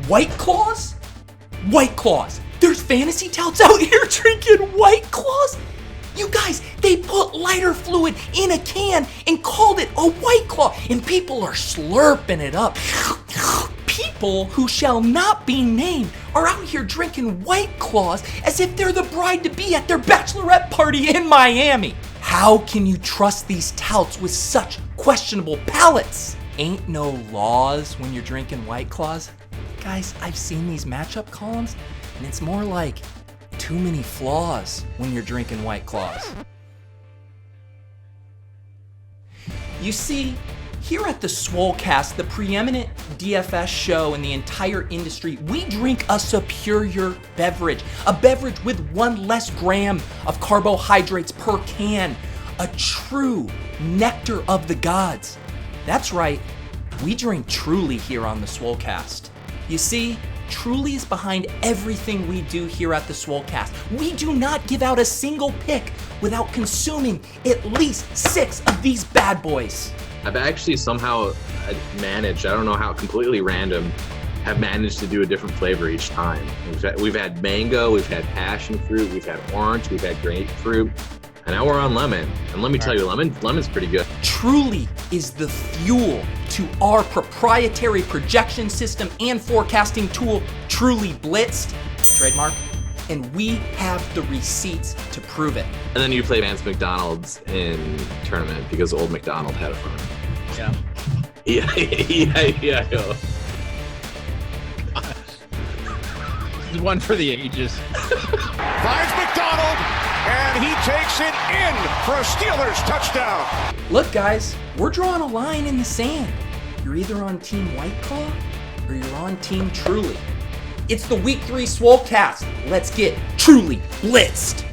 White Claws? White Claws. There's fantasy touts out here drinking White Claws? You guys, they put lighter fluid in a can and called it a White Claw, and people are slurping it up. People who shall not be named are out here drinking White Claws as if they're the bride-to-be at their bachelorette party in Miami. How can you trust these touts with such questionable palates? Ain't no laws when you're drinking White Claws. Guys, I've seen these matchup columns, and it's more like too many flaws when you're drinking White Claws. You see, here at the Swolecast, the preeminent DFS show in the entire industry, we drink a superior beverage. A beverage with 1 less gram of carbohydrates per can. A true nectar of the gods. That's right, we drink Truly here on the Swolecast. You see, Truly is behind everything we do here at the Swolecast. We do not give out a single pick without consuming at least 6 of these bad boys. I've actually somehow managed, I don't know how, completely random, have managed to do a different flavor each time. We've had mango, we've had passion fruit, we've had orange, we've had grapefruit, and now we're on lemon. And let me tell you, lemon's pretty good. Truly is the fuel to our proprietary projection system and forecasting tool, Truly Blitzed, trademark, and we have the receipts to prove it. And then you play Vance McDonald's in tournament because old McDonald had a phone. Yeah. Yeah. This is one for the ages. Finds McDonald, and he takes it in for a Steelers touchdown. Look, guys, we're drawing a line in the sand. You're either on Team White Claw or you're on Team Truly. It's the Week 3 Swolecast. Let's get Truly blitzed.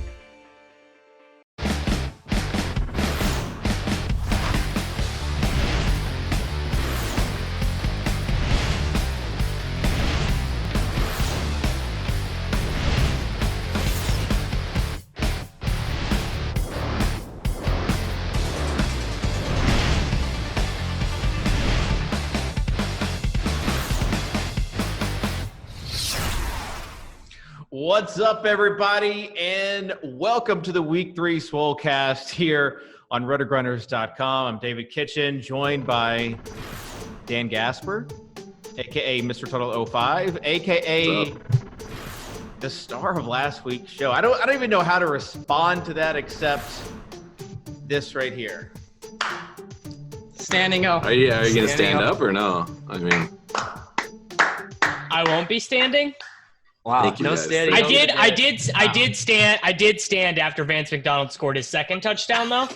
What's up, everybody, and welcome to the Week 3 Swolecast here on RotoGrinders.com. I'm David Kitchen, joined by Dan Gasper, a.k.a. Mr. Tuttle 05, a.k.a. the star of last week's show. I don't even know how to respond to that except this right here. Standing up. Are you going to stand up or no? I mean, I won't be standing. Wow. No standing. I did stand after Vance McDonald scored his second touchdown though.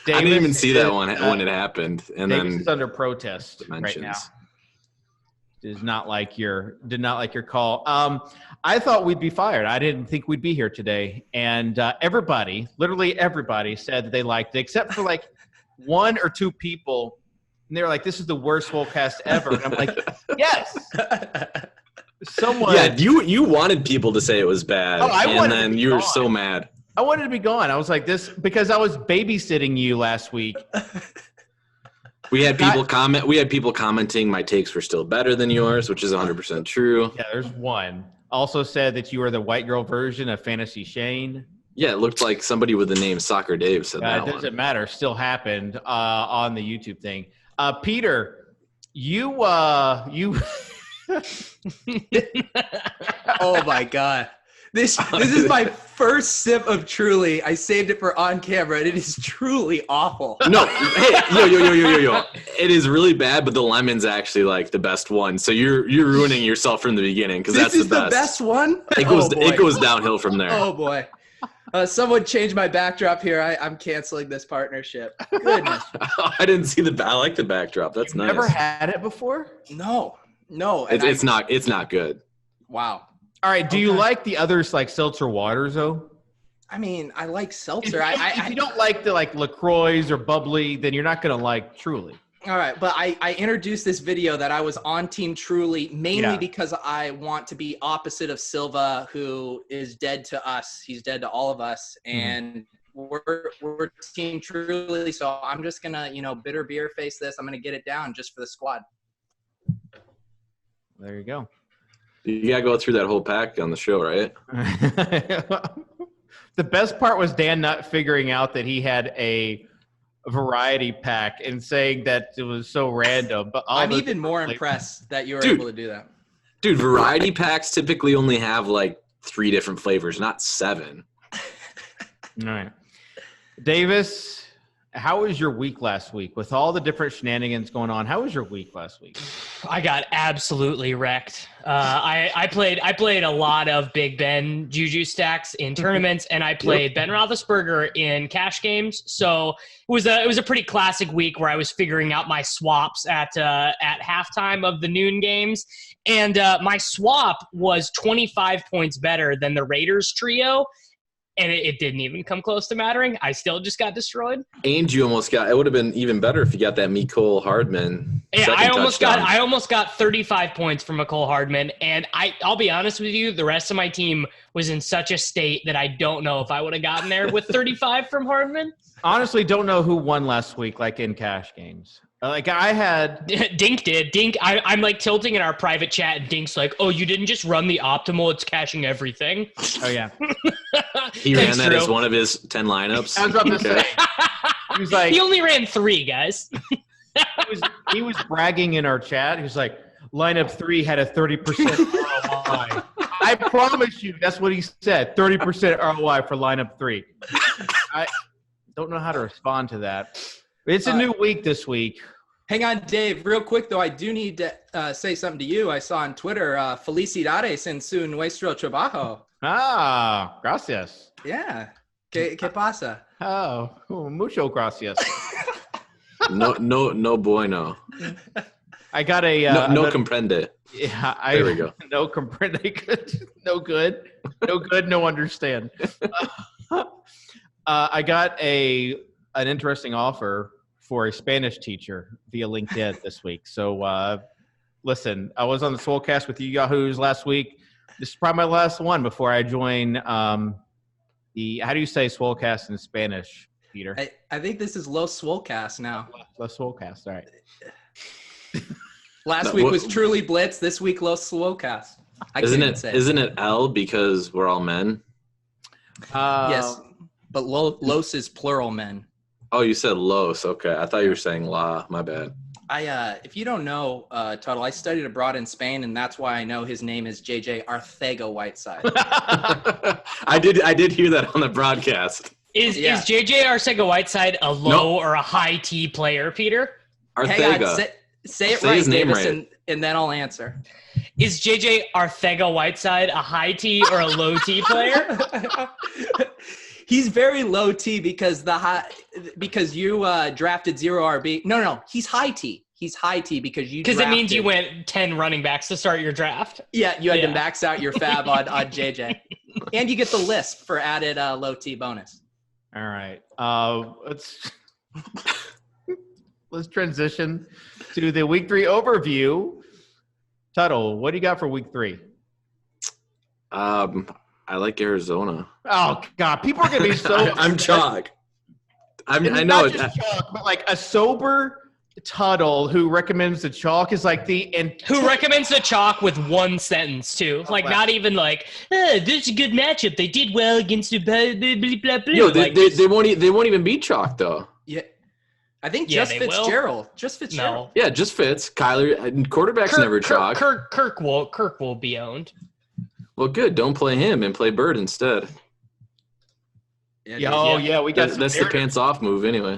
I didn't even see that one when it happened. And Davis then is under protest dimensions. right now. Did not like your call. I thought we'd be fired. I didn't think we'd be here today. And literally everybody said that they liked it, except for like 1 or 2 people. And they were like, "This is the worst Swolecast ever." And I'm like, "Yes." Someone. Yeah, you wanted people to say it was bad, and then you were so mad. I wanted to be gone. I was like this because I was babysitting you last week. We had people commenting my takes were still better than yours, which is 100% true. Yeah, there's one. Also said that you were the white girl version of Fantasy Shane. Yeah, it looked like somebody with the name Socrdave said that. It doesn't matter. Still happened on the YouTube thing. Peter, you. Oh my god. This is my first sip of Truly. I saved it for on camera, and it is truly awful. No, hey, yo. It is really bad, but the lemon's actually like the best one. So you're ruining yourself from the beginning because that's the best. This is the best one? It goes downhill from there. Oh boy. Someone changed my backdrop here. I'm canceling this partnership. Goodness. I didn't see I like the backdrop. That's nice. Never had it before? No. It's not good. Wow. All right. Do you like the others like seltzer waters though? I mean, I like seltzer. If you don't like the like LaCroix or bubbly, then you're not gonna like Truly. All right, but I introduced this video that I was on Team Truly mainly because I want to be opposite of Silva, who is dead to us. He's dead to all of us, and we're Team Truly. So I'm just gonna, bitter beer face this. I'm gonna get it down just for the squad. There you go. You got to go through that whole pack on the show, right? The best part was Dan not figuring out that he had a variety pack and saying that it was so random. But I'm even more impressed that you were able to do that. Dude, variety packs typically only have like 3 different flavors, not 7. All right. Davis, how was your week last week? With all the different shenanigans going on, how was your week last week? I got absolutely wrecked. I played a lot of Big Ben Juju stacks in tournaments, and I played Ben Roethlisberger in cash games. So it was a pretty classic week where I was figuring out my swaps at halftime of the noon games, and my swap was 25 points better than the Raiders trio. And it didn't even come close to mattering. I still just got destroyed. And you almost got – it would have been even better if you got that Mecole Hardman I almost got 35 points from Mecole Hardman. And I'll be honest with you, the rest of my team was in such a state that I don't know if I would have gotten there with 35 from Hardman. Honestly, don't know who won last week, like in cash games. Like I had Dink did. Dink, I'm like tilting in our private chat, and Dink's like, "Oh, you didn't just run the optimal; it's cashing everything." Oh yeah, he ran that as one of his 10 lineups. I was about to say. He was like, he only ran 3 guys. he was bragging in our chat. He was like, lineup 3 had a 30% ROI. I promise you, that's what he said. 30% ROI for lineup 3. I don't know how to respond to that. It's a new week this week. Hang on, Dave. Real quick, though, I do need to say something to you. I saw on Twitter, felicidades en su nuestro trabajo. Ah, gracias. Yeah. ¿Qué pasa? Oh, mucho gracias. No bueno. I got a no comprende. Yeah, there we go. No comprende. No good. No good. No understand. I got an interesting offer for a Spanish teacher via LinkedIn this week. So, listen, I was on the Swolecast with you Yahoos last week. This is probably my last one before I join how do you say Swolecast in Spanish, Peter? I think this is Los Swolecast now. Los Swolecast, all right. Last week was Truly Blitz. This week, Los Swolecast. Isn't it L because we're all men? Yes, but Los is plural men. Oh, you said Los. Okay. I thought you were saying La. My bad. If you don't know, Tuttle, I studied abroad in Spain, and that's why I know his name is JJ Arcega-Whiteside. I did hear that on the broadcast. Is JJ Arcega-Whiteside a low or a high T player, Peter? Arcega. Hang on, say it right, Davis, right. And then I'll answer. Is JJ Arcega-Whiteside a high T or a low T player? He's very low T because you drafted 0 RB. No, he's high T. He's high T because it means you went 10 running backs to start your draft. Yeah, you had to max out your fab on JJ, and you get the list for added low T bonus. All right, let's transition to the week 3 overview. Tuttle, what do you got for week 3? I like Arizona. Oh God, people are gonna be so. I'm chalk. I know not just chalk, but like a sober Tuttle who recommends the chalk is like who recommends the chalk with one sentence too, like not even like this is a good matchup. They did well against the blah blah blah. Yo, they won't even beat chalk though. Yeah, I think just Fitzgerald. Just Fitzgerald. No. Yeah, just Fitz. Kyler, quarterbacks never chalk. Kirk will be owned. Well, good. Don't play him and play Bird instead. We got that's the pants off move anyway.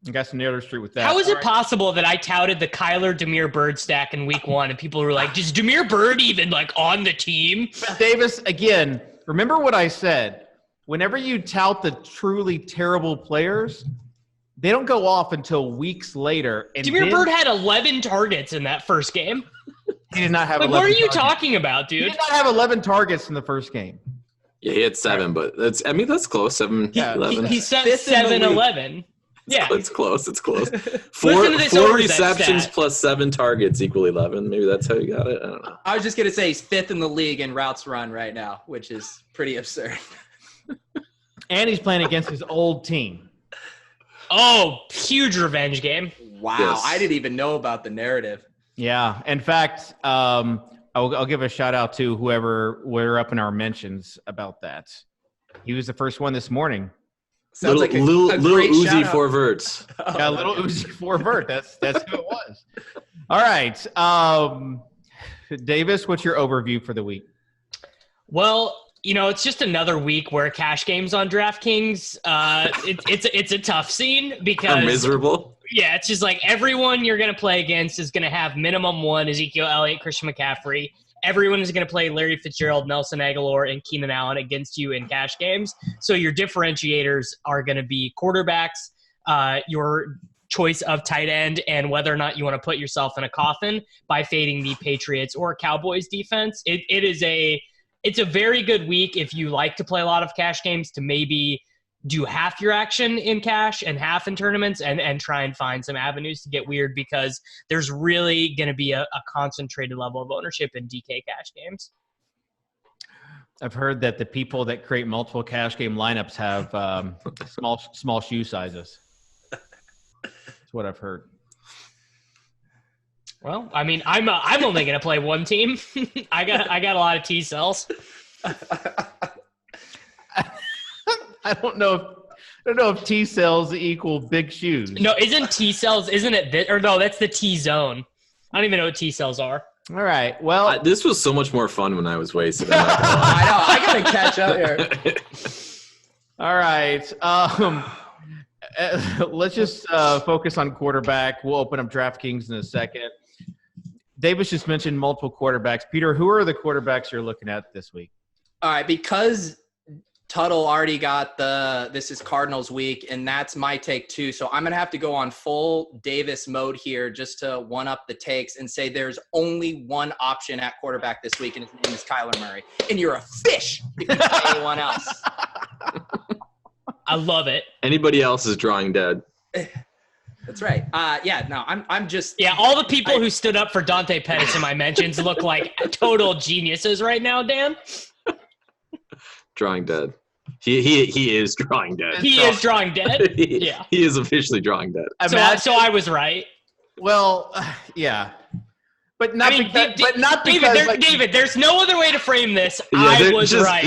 You got some narrative street with that. How is it possible that I touted the Kyler Demir Bird stack in week 1 and people were like, "Is Demir Bird even like on the team?" But Davis, again, remember what I said. Whenever you tout the truly terrible players, they don't go off until weeks later. And Demir Bird had 11 targets in that first game. He did not have 11 what are you targets. talking about, dude? He did not have 11 targets in the first game. Yeah, he had 7, but that's close. 7, 11. He said 7-11. Yeah. It's close. It's close. Listen to this 4 receptions stat. plus 7 targets equal 11. Maybe that's how you got it. I don't know. I was just going to say he's 5th in the league in routes run right now, which is pretty absurd. And he's playing against his old team. Oh, huge revenge game. Wow. Yes. I didn't even know about the narrative. Yeah. In fact, I'll give a shout out to whoever we're up in our mentions about that. He was the first one this morning. Sounds like a little great Uzi shout-out. for verts. Yeah, little Uzi for Vert. That's who it was. All right. Davis, what's your overview for the week? Well, it's just another week where cash games on DraftKings. It's a tough scene because I'm miserable. Yeah, it's just like everyone you're going to play against is going to have minimum one Ezekiel Elliott, Christian McCaffrey. Everyone is going to play Larry Fitzgerald, Nelson Aguilar, and Keenan Allen against you in cash games. So your differentiators are going to be quarterbacks, your choice of tight end, and whether or not you want to put yourself in a coffin by fading the Patriots or Cowboys defense. It's a very good week if you like to play a lot of cash games to maybe do half your action in cash and half in tournaments and try and find some avenues to get weird because there's really going to be a concentrated level of ownership in DK cash games. I've heard that the people that create multiple cash game lineups have small shoe sizes. That's what I've heard. Well, I mean, I'm only going to play one team. I got a lot of T cells. I don't know if T cells equal big shoes. No, isn't it or no, that's the T zone. I don't even know what T cells are. All right. Well, This was so much more fun when I was wasted. I know. I got to catch up here. all right. Let's just focus on quarterback. We'll open up DraftKings in a second. Davis just mentioned multiple quarterbacks. Peter, who are the quarterbacks you're looking at this week? All right, because Tuttle already got this is Cardinals week, and that's my take too. So I'm going to have to go on full Davis mode here just to one up the takes and say there's only one option at quarterback this week, and his name is Kyler Murray. And you're a fish if you play anyone else. I love it. Anybody else is drawing dead. That's right. I'm just. Yeah, all the people who stood up for Dante Pettis in my mentions look like total geniuses right now, Dan. Drawing dead. He is drawing dead. He is drawing dead? Yeah. He is officially drawing dead. So I was right. Well, yeah. But not because David, there's no other way to frame this. Yeah, I was right.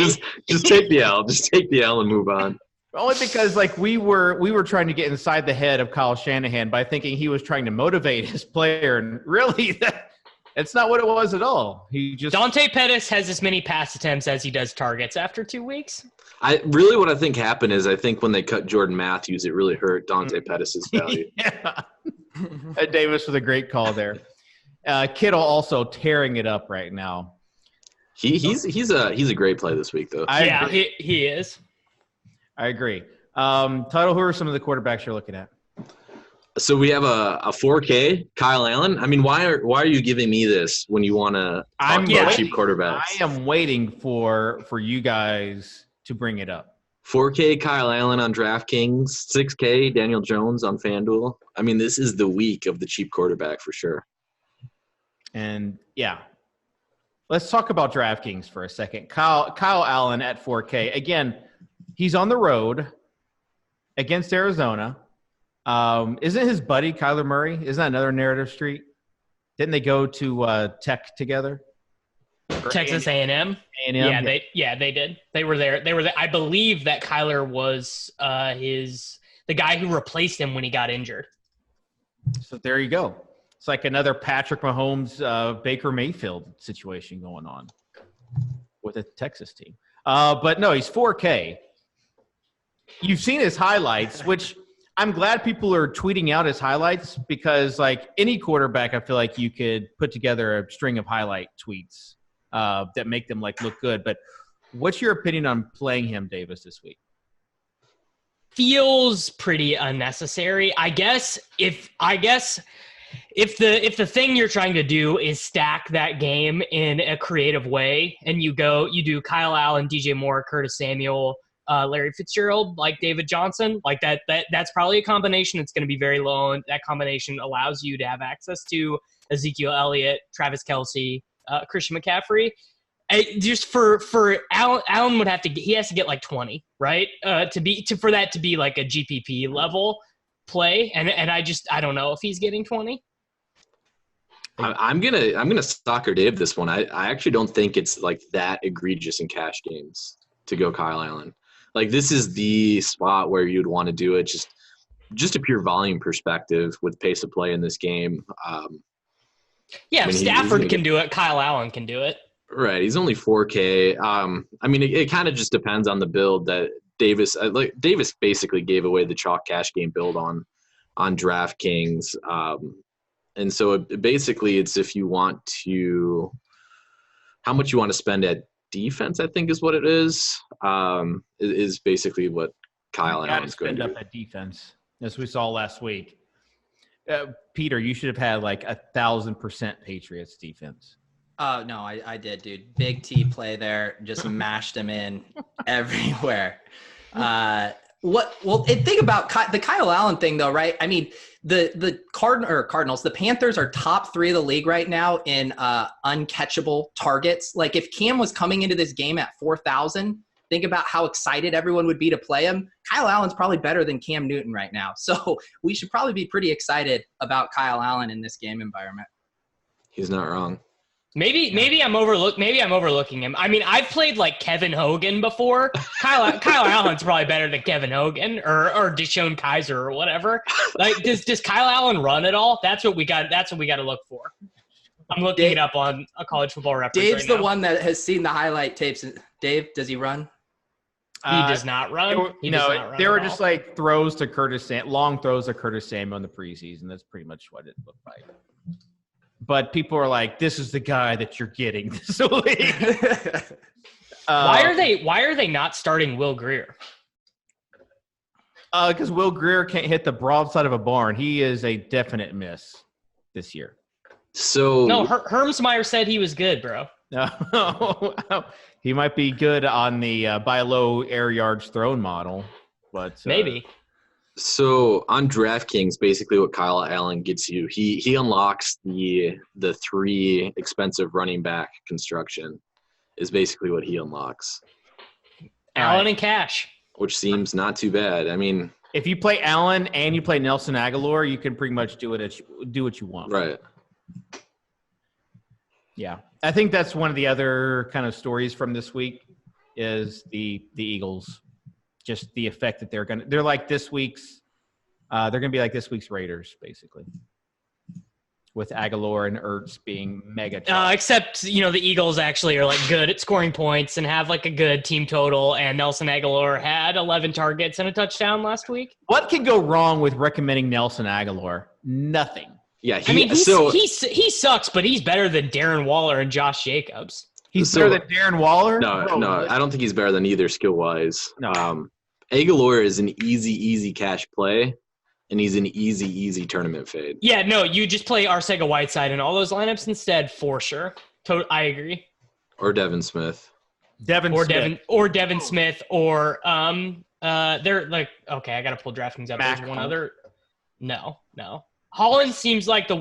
Just take the L. Just take the L and move on. Only because we were trying to get inside the head of Kyle Shanahan by thinking he was trying to motivate his player, and really it's not what it was at all. Dante Pettis has as many pass attempts as he does targets after 2 weeks. What I think happened is I think when they cut Jordan Matthews, it really hurt Dante Pettis' value. Yeah. Davis with a great call there. Kittle also tearing it up right now. He's a great play this week though. He is. I agree. Tuttle, who are some of the quarterbacks you're looking at? So we have a 4K Kyle Allen. I mean, why are you giving me this when you want to talk about cheap quarterbacks? I am waiting for you guys to bring it up. 4K Kyle Allen on DraftKings, 6K Daniel Jones on FanDuel. I mean, this is the week of the cheap quarterback for sure. And yeah, let's talk about DraftKings for a second. Kyle Allen at 4K. Again, he's on the road against Arizona. Isn't his buddy Kyler Murray? Isn't that another narrative street? Didn't they go to Tech together? Texas A&M. Yeah, they did. They were there. I believe that Kyler was the guy who replaced him when he got injured. So there you go. It's like another Patrick Mahomes, Baker Mayfield situation going on with a Texas team. But no, he's 4K. You've seen his highlights, which I'm glad people are tweeting out his highlights because, like, any quarterback, I feel like you could put together a string of highlight tweets that make them, like, look good. But what's your opinion on playing him, Davis, this week? Feels pretty unnecessary. I guess if the thing you're trying to do is stack that game in a creative way, and you do Kyle Allen, DJ Moore, Curtis Samuel, Larry Fitzgerald, like David Johnson, like that's probably a combination that's going to be very low, and that combination allows you to have access to Ezekiel Elliott, Travis Kelce, Christian McCaffrey. Just for Allen would have to get like 20, right? For that to be like a GPP level play, and I don't know if he's getting 20. I'm gonna Socrdave this one. I actually don't think it's like that egregious in cash games to go Kyle Allen. Like this is the spot where you'd want to do it just a pure volume perspective with pace of play in this game. If Stafford can do it, Kyle Allen can do it. Right, he's only 4K. I mean, it kind of just depends on the build that Davis basically gave away the chalk cash game build on DraftKings. And so basically it's if you want to – how much you want to spend at defense, I think is what it is basically what Kyle Allen's going to do. Spend up at defense, as we saw last week. Peter, you should have had like 1,000% Patriots defense. Oh, no, I did, dude. Big T play there. Just mashed him in everywhere. Think about the Kyle Allen thing, though, right? I mean, the Cardinals, the Panthers are top 3 of the league right now in uncatchable targets. Like, if Cam was coming into this game at 4,000, think about how excited everyone would be to play him. Kyle Allen's probably better than Cam Newton right now. So we should probably be pretty excited about Kyle Allen in this game environment. He's not wrong. Maybe I'm overlooking him. I mean, I've played like Kevin Hogan before. Kyle Allen's probably better than Kevin Hogan or Deshaun Kaiser or whatever. Like, does Kyle Allen run at all? That's what we got to look for. I'm looking it up on a college football reference. Dave's the one that has seen the highlight tapes. Dave, does he run? He does not run. There were just like throws to long throws to Curtis Samuel in the preseason. That's pretty much what it looked like. But people are like, "This is the guy that you're getting this week." Why are they not starting Will Grier? Because Will Grier can't hit the broadside of a barn. He is a definite miss this year. So no, Hermsmeyer said he was good, bro. No, he might be good on the buy low air yards thrown model, but maybe. So on DraftKings, basically what Kyle Allen gets you, he unlocks the 3 expensive running back construction is basically what he unlocks. Allen and cash, which seems not too bad. I mean, if you play Allen and you play Nelson Aguilar, you can pretty much do what you want. Right. Yeah, I think that's one of the other kind of stories from this week is the Eagles. Just the effect that they're like this week's Raiders, basically, with Aguilar and Ertz being mega. Except, the Eagles actually are like good at scoring points and have like a good team total. And Nelson Aguilar had 11 targets and a touchdown last week. What can go wrong with recommending Nelson Aguilar? Nothing. Yeah, he sucks, but he's better than Darren Waller and Josh Jacobs. He's better than Darren Waller? No, I don't think he's better than either skill-wise. No. Aguilar is an easy cash play, and he's an easy tournament fade. Yeah, no, you just play Arcega-Whiteside in all those lineups instead, for sure. I agree. Or Devin Smith. Devin Smith, or they're like, okay, I got to pull DraftKings up. There's one other. No. Holland seems like the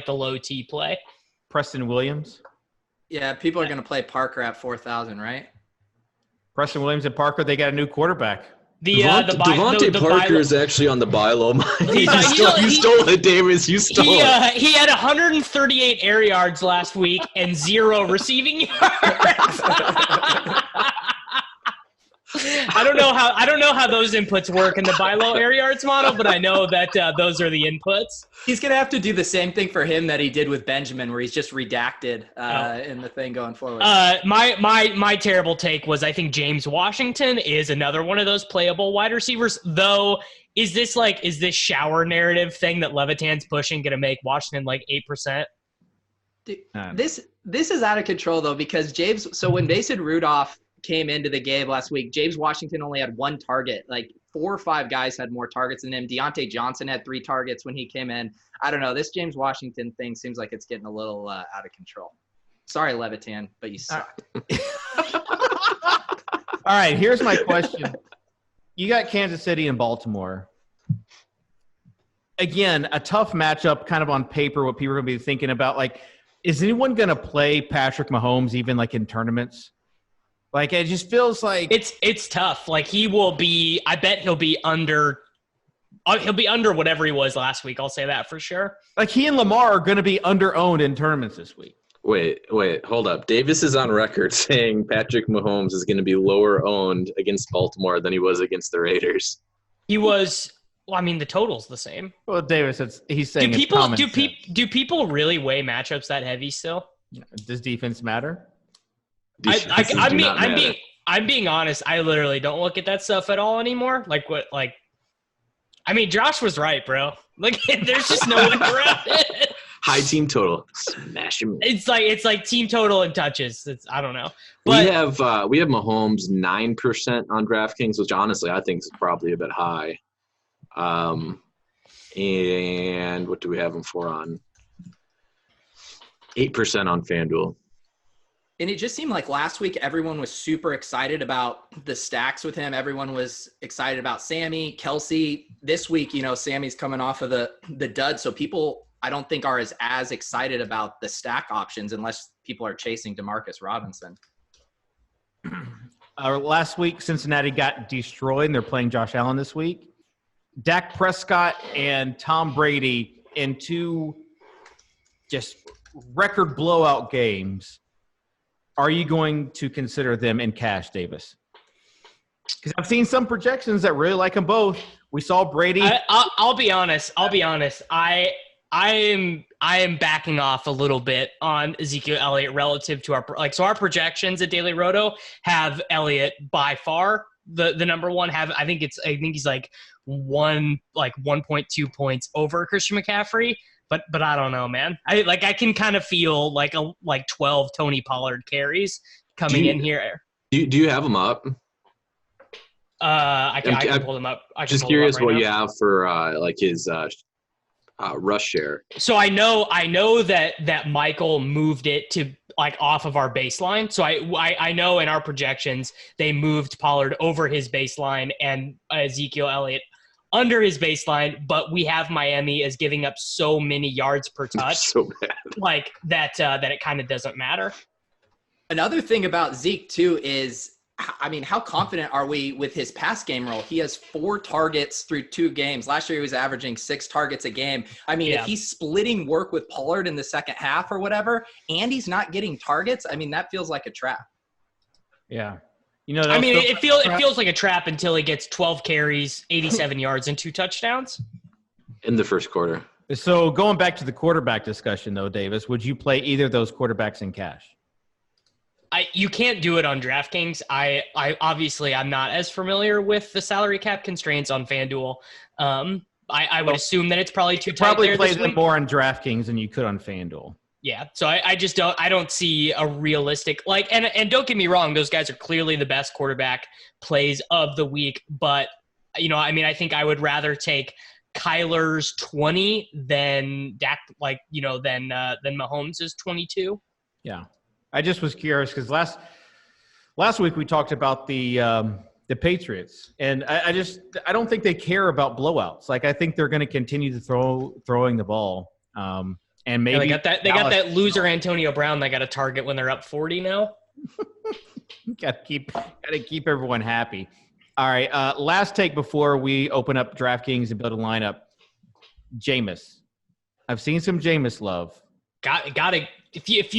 low T play. Preston Williams. Yeah, people are going to play Parker at 4,000, right? Preston Williams and Parker, they got a new quarterback. Devontae Parker is actually on the buy low. You stole it, Davis. You stole it. He had 138 air yards last week and 0 receiving yards. I don't know how those inputs work in the buy low air yards model, but I know that those are the inputs. He's gonna have to do the same thing for him that he did with Benjamin, where he's just redacted in the thing going forward. My terrible take was I think James Washington is another one of those playable wide receivers. Though, is this shower narrative thing that Levitan's pushing gonna make Washington like 8%? This is out of control though, because James. So when Mason Rudolph came into the game last week, James Washington only had 1 target. Like 4 or 5 guys had more targets than him. Deontay Johnson had 3 targets when he came in. I don't know. This James Washington thing seems like it's getting a little out of control. Sorry, Levitan, but you suck. All right, here's my question. You got Kansas City and Baltimore. Again, a tough matchup kind of on paper, what people are going to be thinking about. Like, is anyone going to play Patrick Mahomes even like in tournaments? Like, it just feels like it's tough. Like, he will be – I bet he'll be under He'll be under whatever he was last week. I'll say that for sure. Like he and Lamar are going to be under-owned in tournaments this week. Wait, hold up. Davis is on record saying Patrick Mahomes is going to be lower owned against Baltimore than he was against the Raiders. He was. Well, I mean, the total's the same. Well, Davis, he's saying do people really weigh matchups that heavy still? Does defense matter? I'm being honest. I literally don't look at that stuff at all anymore. I mean, Josh was right, bro. Like, there's just no way around it. High team total, smash him. It's like team total and touches. I don't know. But we have Mahomes 9% on DraftKings, which honestly I think is probably a bit high. And what do we have him for on? 8% on FanDuel. And it just seemed like last week everyone was super excited about the stacks with him. Everyone was excited about Sammy, Kelsey. This week, Sammy's coming off of the dud, so people I don't think are as excited about the stack options unless people are chasing Demarcus Robinson. Last week, Cincinnati got destroyed, and they're playing Josh Allen this week. Dak Prescott and Tom Brady in two just record blowout games. Are you going to consider them in cash, Davis? Because I've seen some projections that really like them both. We saw Brady. I'll be honest. I am backing off a little bit on Ezekiel Elliott relative to our projections at Daily Roto have Elliott by far the number one. I think he's like 1.2 points over Christian McCaffrey. But I don't know, man. I can kind of feel like 12 Tony Pollard carries coming in here. Do you have them up? I can pull them up. Just curious what you have for his rush share. So I know that Michael moved it to off of our baseline. So I know in our projections they moved Pollard over his baseline and Ezekiel Elliott under his baseline, but we have Miami as giving up so many yards per touch, so bad. that it kind of doesn't matter. Another thing about Zeke too is, how confident are we with his pass game role? He has 4 targets through 2 games. Last year he was averaging 6 targets a game. If he's splitting work with Pollard in the second half or whatever, and he's not getting targets, that feels like a trap. Yeah. It feels like a trap until he gets 12 carries, 87 yards, and 2 touchdowns in the first quarter. So going back to the quarterback discussion, though, Davis, would you play either of those quarterbacks in cash? You can't do it on DraftKings. I obviously I'm not as familiar with the salary cap constraints on FanDuel. I would assume that it's probably too tight. Probably play them more on DraftKings than you could on FanDuel. Yeah, so I just don't see a realistic and don't get me wrong, those guys are clearly the best quarterback plays of the week, but I think I would rather take Kyler's 20 than Dak than Mahomes' 22. Yeah. I just was curious because last week we talked about the Patriots, and I don't think they care about blowouts. I think they're going to continue to throwing the ball. And maybe they got that loser Antonio Brown that got a target when they're up 40 now. Got to keep everyone happy. All right, last take before we open up DraftKings and build a lineup. Jameis, I've seen some Jameis love. Got to. If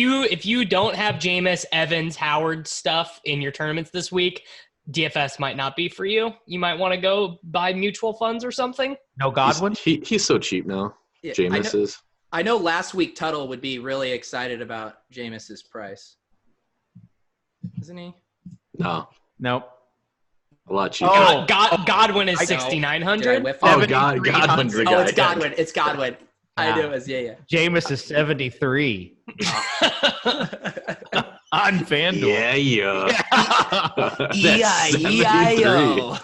you don't have Jameis, Evans, Howard stuff in your tournaments this week, DFS might not be for you. You might want to go buy mutual funds or something. No Godwin? He's so cheap now. Yeah, Jameis is. I know last week Tuttle would be really excited about Jameis's price. Isn't he? No. Nope. A lot cheaper. Godwin is 6,900. Godwin's the guy. Oh, it's Godwin. It's Godwin. I knew it was, yeah. Jameis is 73. On FanDuel. Yeah. E-I-E-I-O.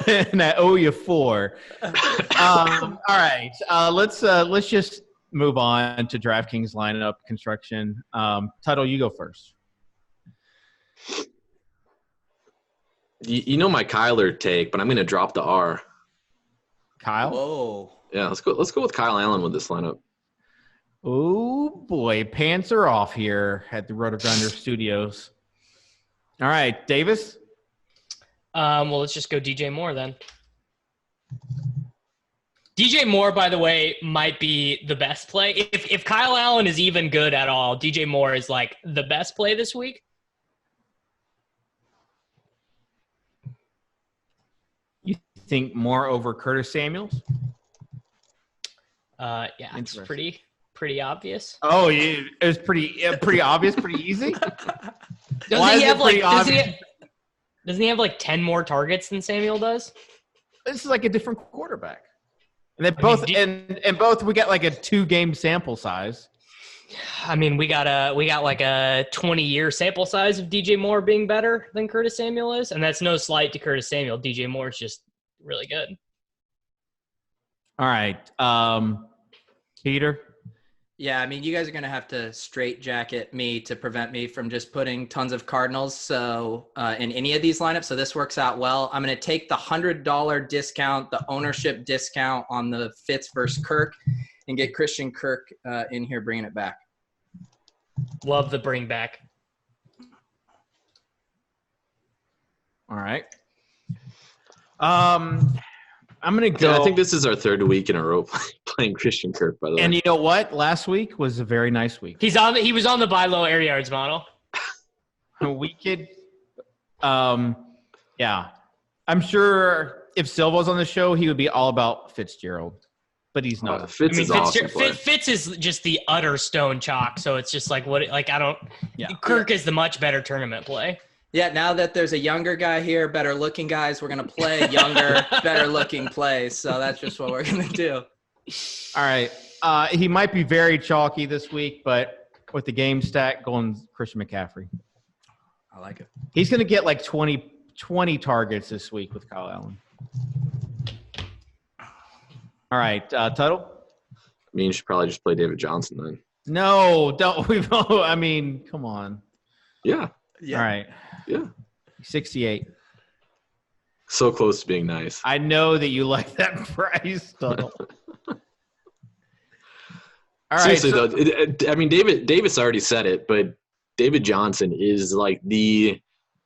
And I owe you 4. All right. Let's just move on to DraftKings lineup construction. Tuttle, you go first. You know my Kyler take, but I'm going to drop the R. Kyle? Whoa. Yeah, let's go with Kyle Allen with this lineup. Oh, boy. Pants are off here at the RotoGrinders Studios. All right, Davis? Well, let's just go DJ Moore then. DJ Moore, by the way, might be the best play. If Kyle Allen is even good at all, DJ Moore is like the best play this week. You think Moore over Curtis Samuels? Yeah, it's pretty obvious. Oh, yeah, it was pretty obvious, pretty easy. Doesn't he have like 10 more targets than Samuel does? This is like a different quarterback. And they both and both we got like a 2-game sample size. I mean, we got like a 20-year sample size of DJ Moore being better than Curtis Samuel is, and that's no slight to Curtis Samuel. DJ Moore is just really good. All right, Peter. Yeah, I mean, you guys are going to have to straitjacket me to prevent me from just putting tons of Cardinals in any of these lineups. So this works out well. I'm going to take the $100 discount, the ownership discount on the Fitz versus Kirk, and get Christian Kirk in here bringing it back. Love the bring back. All right. I'm going to go. Yeah, I think this is our third week in a row playing Christian Kirk, by the way. And you know what? Last week was a very nice week. He was on the buy low air yards model. We could, yeah. I'm sure if Silva was on the show, he would be all about Fitzgerald, but he's not. Fitz is awesome. Fitz is just the utter stone chalk. So it's just like Kirk is the much better tournament play. Yeah, now that there's a younger guy here, better looking guys, we're going to play younger, better looking plays. So that's just what we're going to do. All right. He might be very chalky this week, but with the game stack going Christian McCaffrey. I like it. He's going to get like 20 targets this week with Kyle Allen. All right. Tuttle? I mean, you should probably just play David Johnson then. No, don't. I mean, come on. Yeah. All right. Yeah. 68. So close to being nice. I know that you like that price, Tuttle. All right. Seriously, though, I mean, Davis already said it, but David Johnson is like the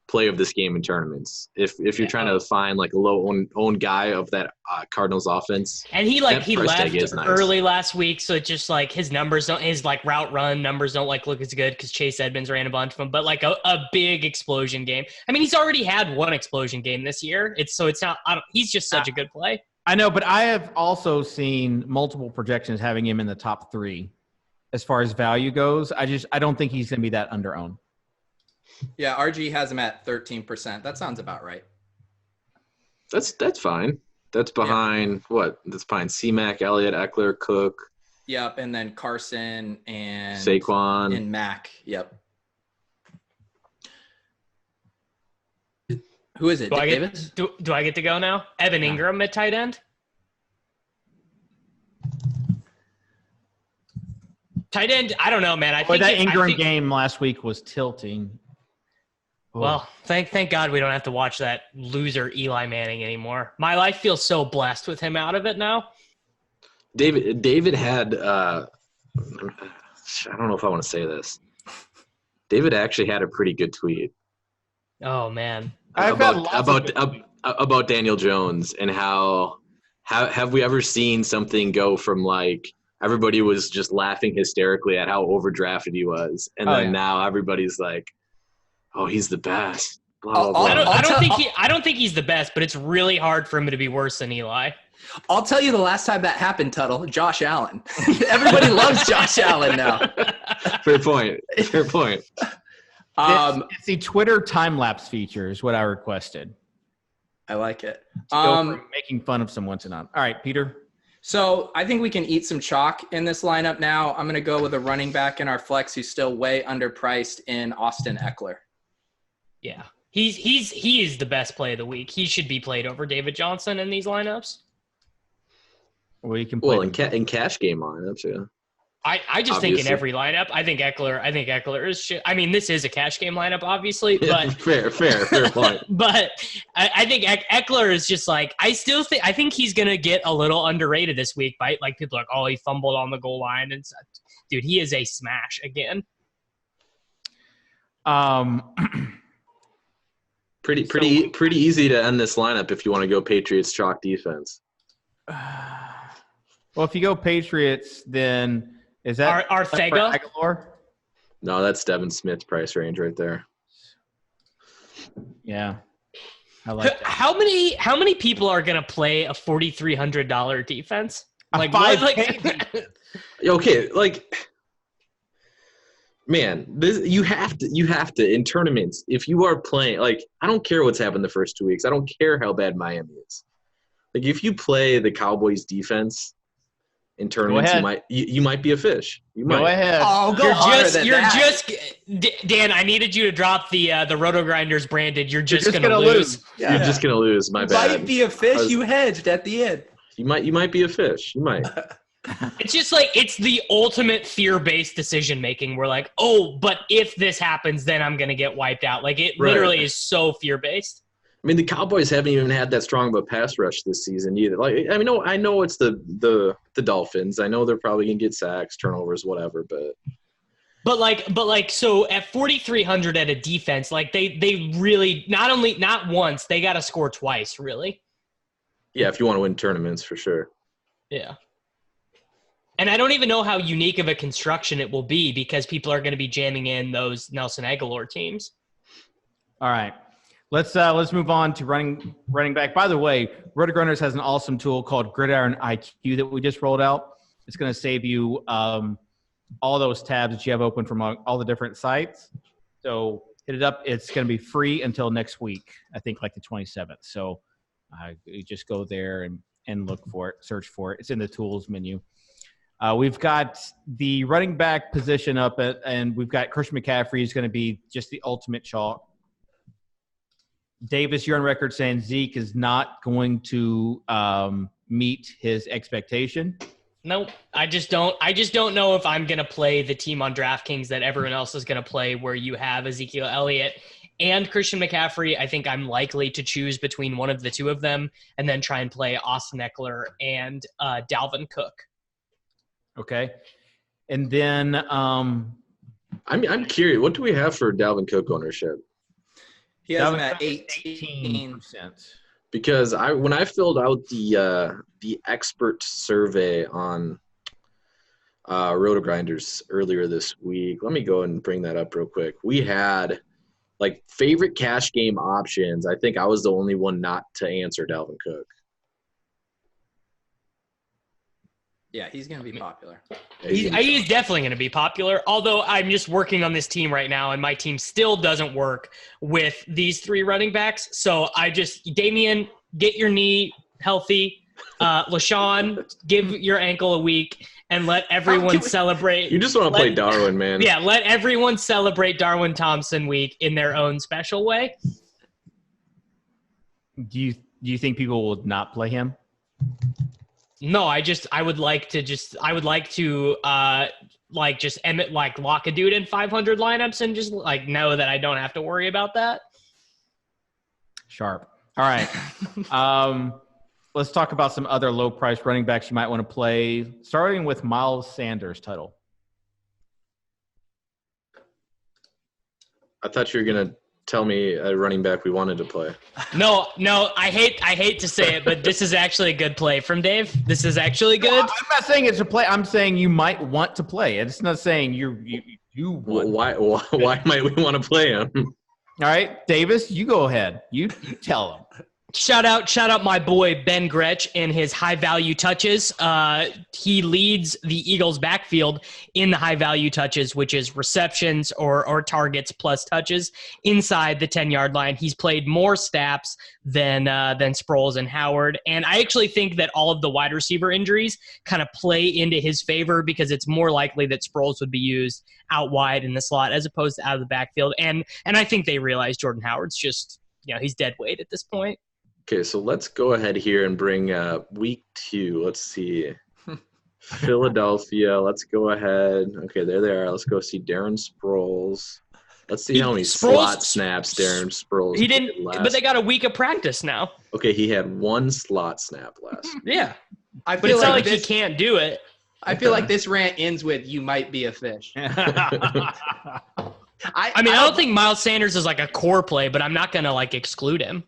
play of this game in tournaments. If you're trying to find like a low own guy of that Cardinals offense, and he left nice. early last week, so it's just like his route run numbers don't like look as good because Chase Edmonds ran a bunch of them. But like a big explosion game. I mean, he's already had one explosion game this year. He's just such a good play. I know, but I have also seen multiple projections having him in the top 3 as far as value goes. I don't think he's going to be that under-owned. Yeah, RG has him at 13%. That sounds about right. That's fine. That's behind what? That's behind C-Mac, Elliott, Ekeler, Cook. Yep, and then Carson and Saquon and Mack. Yep. Who is it? Davis? Do I get to go now? Evan Ingram at tight end? Tight end, I don't know, man. I think that Ingram game last week was tilting. Well, thank God we don't have to watch that loser Eli Manning anymore. My life feels so blessed with him out of it now. David had I don't know if I want to say this. David actually had a pretty good tweet. Oh man. About Daniel Jones and how have we ever seen something go from like everybody was just laughing hysterically at how overdrafted he was, and then now everybody's like, oh, he's the best. Blah, blah, blah. I don't think he's the best, but it's really hard for him to be worse than Eli. I'll tell you the last time that happened, Tuttle. Josh Allen. Everybody loves Josh Allen now. Fair point. It's the Twitter time-lapse feature is what I requested. I like it. To go from making fun of someone to not. All right, Peter. So I think we can eat some chalk in this lineup now. I'm going to go with a running back in our flex who's still way underpriced in Austin Ekeler. Yeah, he is the best play of the week. He should be played over David Johnson in these lineups. Well, you can play in cash game lineups, yeah. I just think in every lineup, I think Ekeler is shit. I mean, this is a cash game lineup, obviously, but fair point. But I think Ekeler is just like I think he's gonna get a little underrated this week. By like people are like, oh, he fumbled on the goal line and stuff. Dude, he is a smash again. Pretty easy to end this lineup if you want to go Patriots chalk defense. Well, if you go Patriots, then is that Arthega? Ekeler? No, that's Devin Smith's price range right there. Yeah, I like that. How many people are gonna play a $4,300 defense? Like Okay, like, man, you have to in tournaments. If you are playing, like, I don't care what's happened the first 2 weeks. I don't care how bad Miami is. Like, if you play the Cowboys defense in tournaments, you might be a fish. You might. Go ahead. Oh, Dan, I needed you to drop the RotoGrinders branded. You're just gonna lose. Yeah. You're just gonna lose. My bad. Might be a fish. You hedged at the end. You might be a fish. You might. It's just like it's the ultimate fear-based decision making. We're like, oh, but if this happens, then I'm gonna get wiped out. Like it literally is so fear-based. I mean, the Cowboys haven't even had that strong of a pass rush this season either. Like, I mean, I know it's the Dolphins. I know they're probably gonna get sacks, turnovers, whatever. But like, so at 4,300 at a defense, like they really not once, they got to score twice, really. Yeah, if you want to win tournaments, for sure. Yeah. And I don't even know how unique of a construction it will be because people are going to be jamming in those Nelson Aguilar teams. All right. Let's move on to running back. By the way, RotoGrinders has an awesome tool called Gridiron IQ that we just rolled out. It's going to save you all those tabs that you have open from all the different sites. So hit it up. It's going to be free until next week, I think like the 27th. So you just go there and look for it, search for it. It's in the tools menu. We've got the running back position up, and we've got Christian McCaffrey is going to be just the ultimate chalk. Davis, you're on record saying Zeke is not going to meet his expectation. Nope. I just don't know if I'm going to play the team on DraftKings that everyone else is going to play where you have Ezekiel Elliott and Christian McCaffrey. I think I'm likely to choose between one of the two of them and then try and play Austin Ekeler and Dalvin Cook. Okay. And then I'm curious, what do we have for Dalvin Cook ownership? He has him at 18%. Because when I filled out the expert survey on RotoGrinders earlier this week, let me go and bring that up real quick. We had like favorite cash game options. I think I was the only one not to answer Dalvin Cook. Yeah, he's going to be popular. He's definitely going to be popular, although I'm just working on this team right now, and my team still doesn't work with these three running backs. So Damian, get your knee healthy. LaShawn, give your ankle a week, and let everyone celebrate. You just want to play Darwin, man. Yeah, let everyone celebrate Darwin Thompson week in their own special way. Do you think people will not play him? No, I would like to lock a dude in 500 lineups and just like know that I don't have to worry about that. Sharp. All right. Let's talk about some other low price running backs you might want to play, starting with Myles Sanders. Tuttle. I thought you were going to tell me a running back we wanted to play. No, I hate to say it, but this is actually a good play from Dave. This is actually good. No, I'm not saying it's a play. I'm saying you might want to play. It's not saying you want. Why might we want to play him? All right, Davis, you go ahead. You tell him. Shout out my boy Ben Gretch and his high value touches. He leads the Eagles backfield in the high value touches, which is receptions or targets plus touches inside the 10-yard line. He's played more snaps than Sproles and Howard. And I actually think that all of the wide receiver injuries kind of play into his favor because it's more likely that Sproles would be used out wide in the slot as opposed to out of the backfield. And I think they realize Jordan Howard's just, he's dead weight at this point. Okay, so let's go ahead here and bring week 2. Let's see. Philadelphia. Let's go ahead. Okay, there they are. Let's go see Darren Sproles. Let's see how many slot snaps Darren Sproles he didn't, but they got a week of practice now. Okay, he had 1 slot snap last. Yeah. But it's not like he can't do it. I feel like this rant ends with "you might be a fish." I don't think Myles Sanders is like a core play, but I'm not going to like exclude him.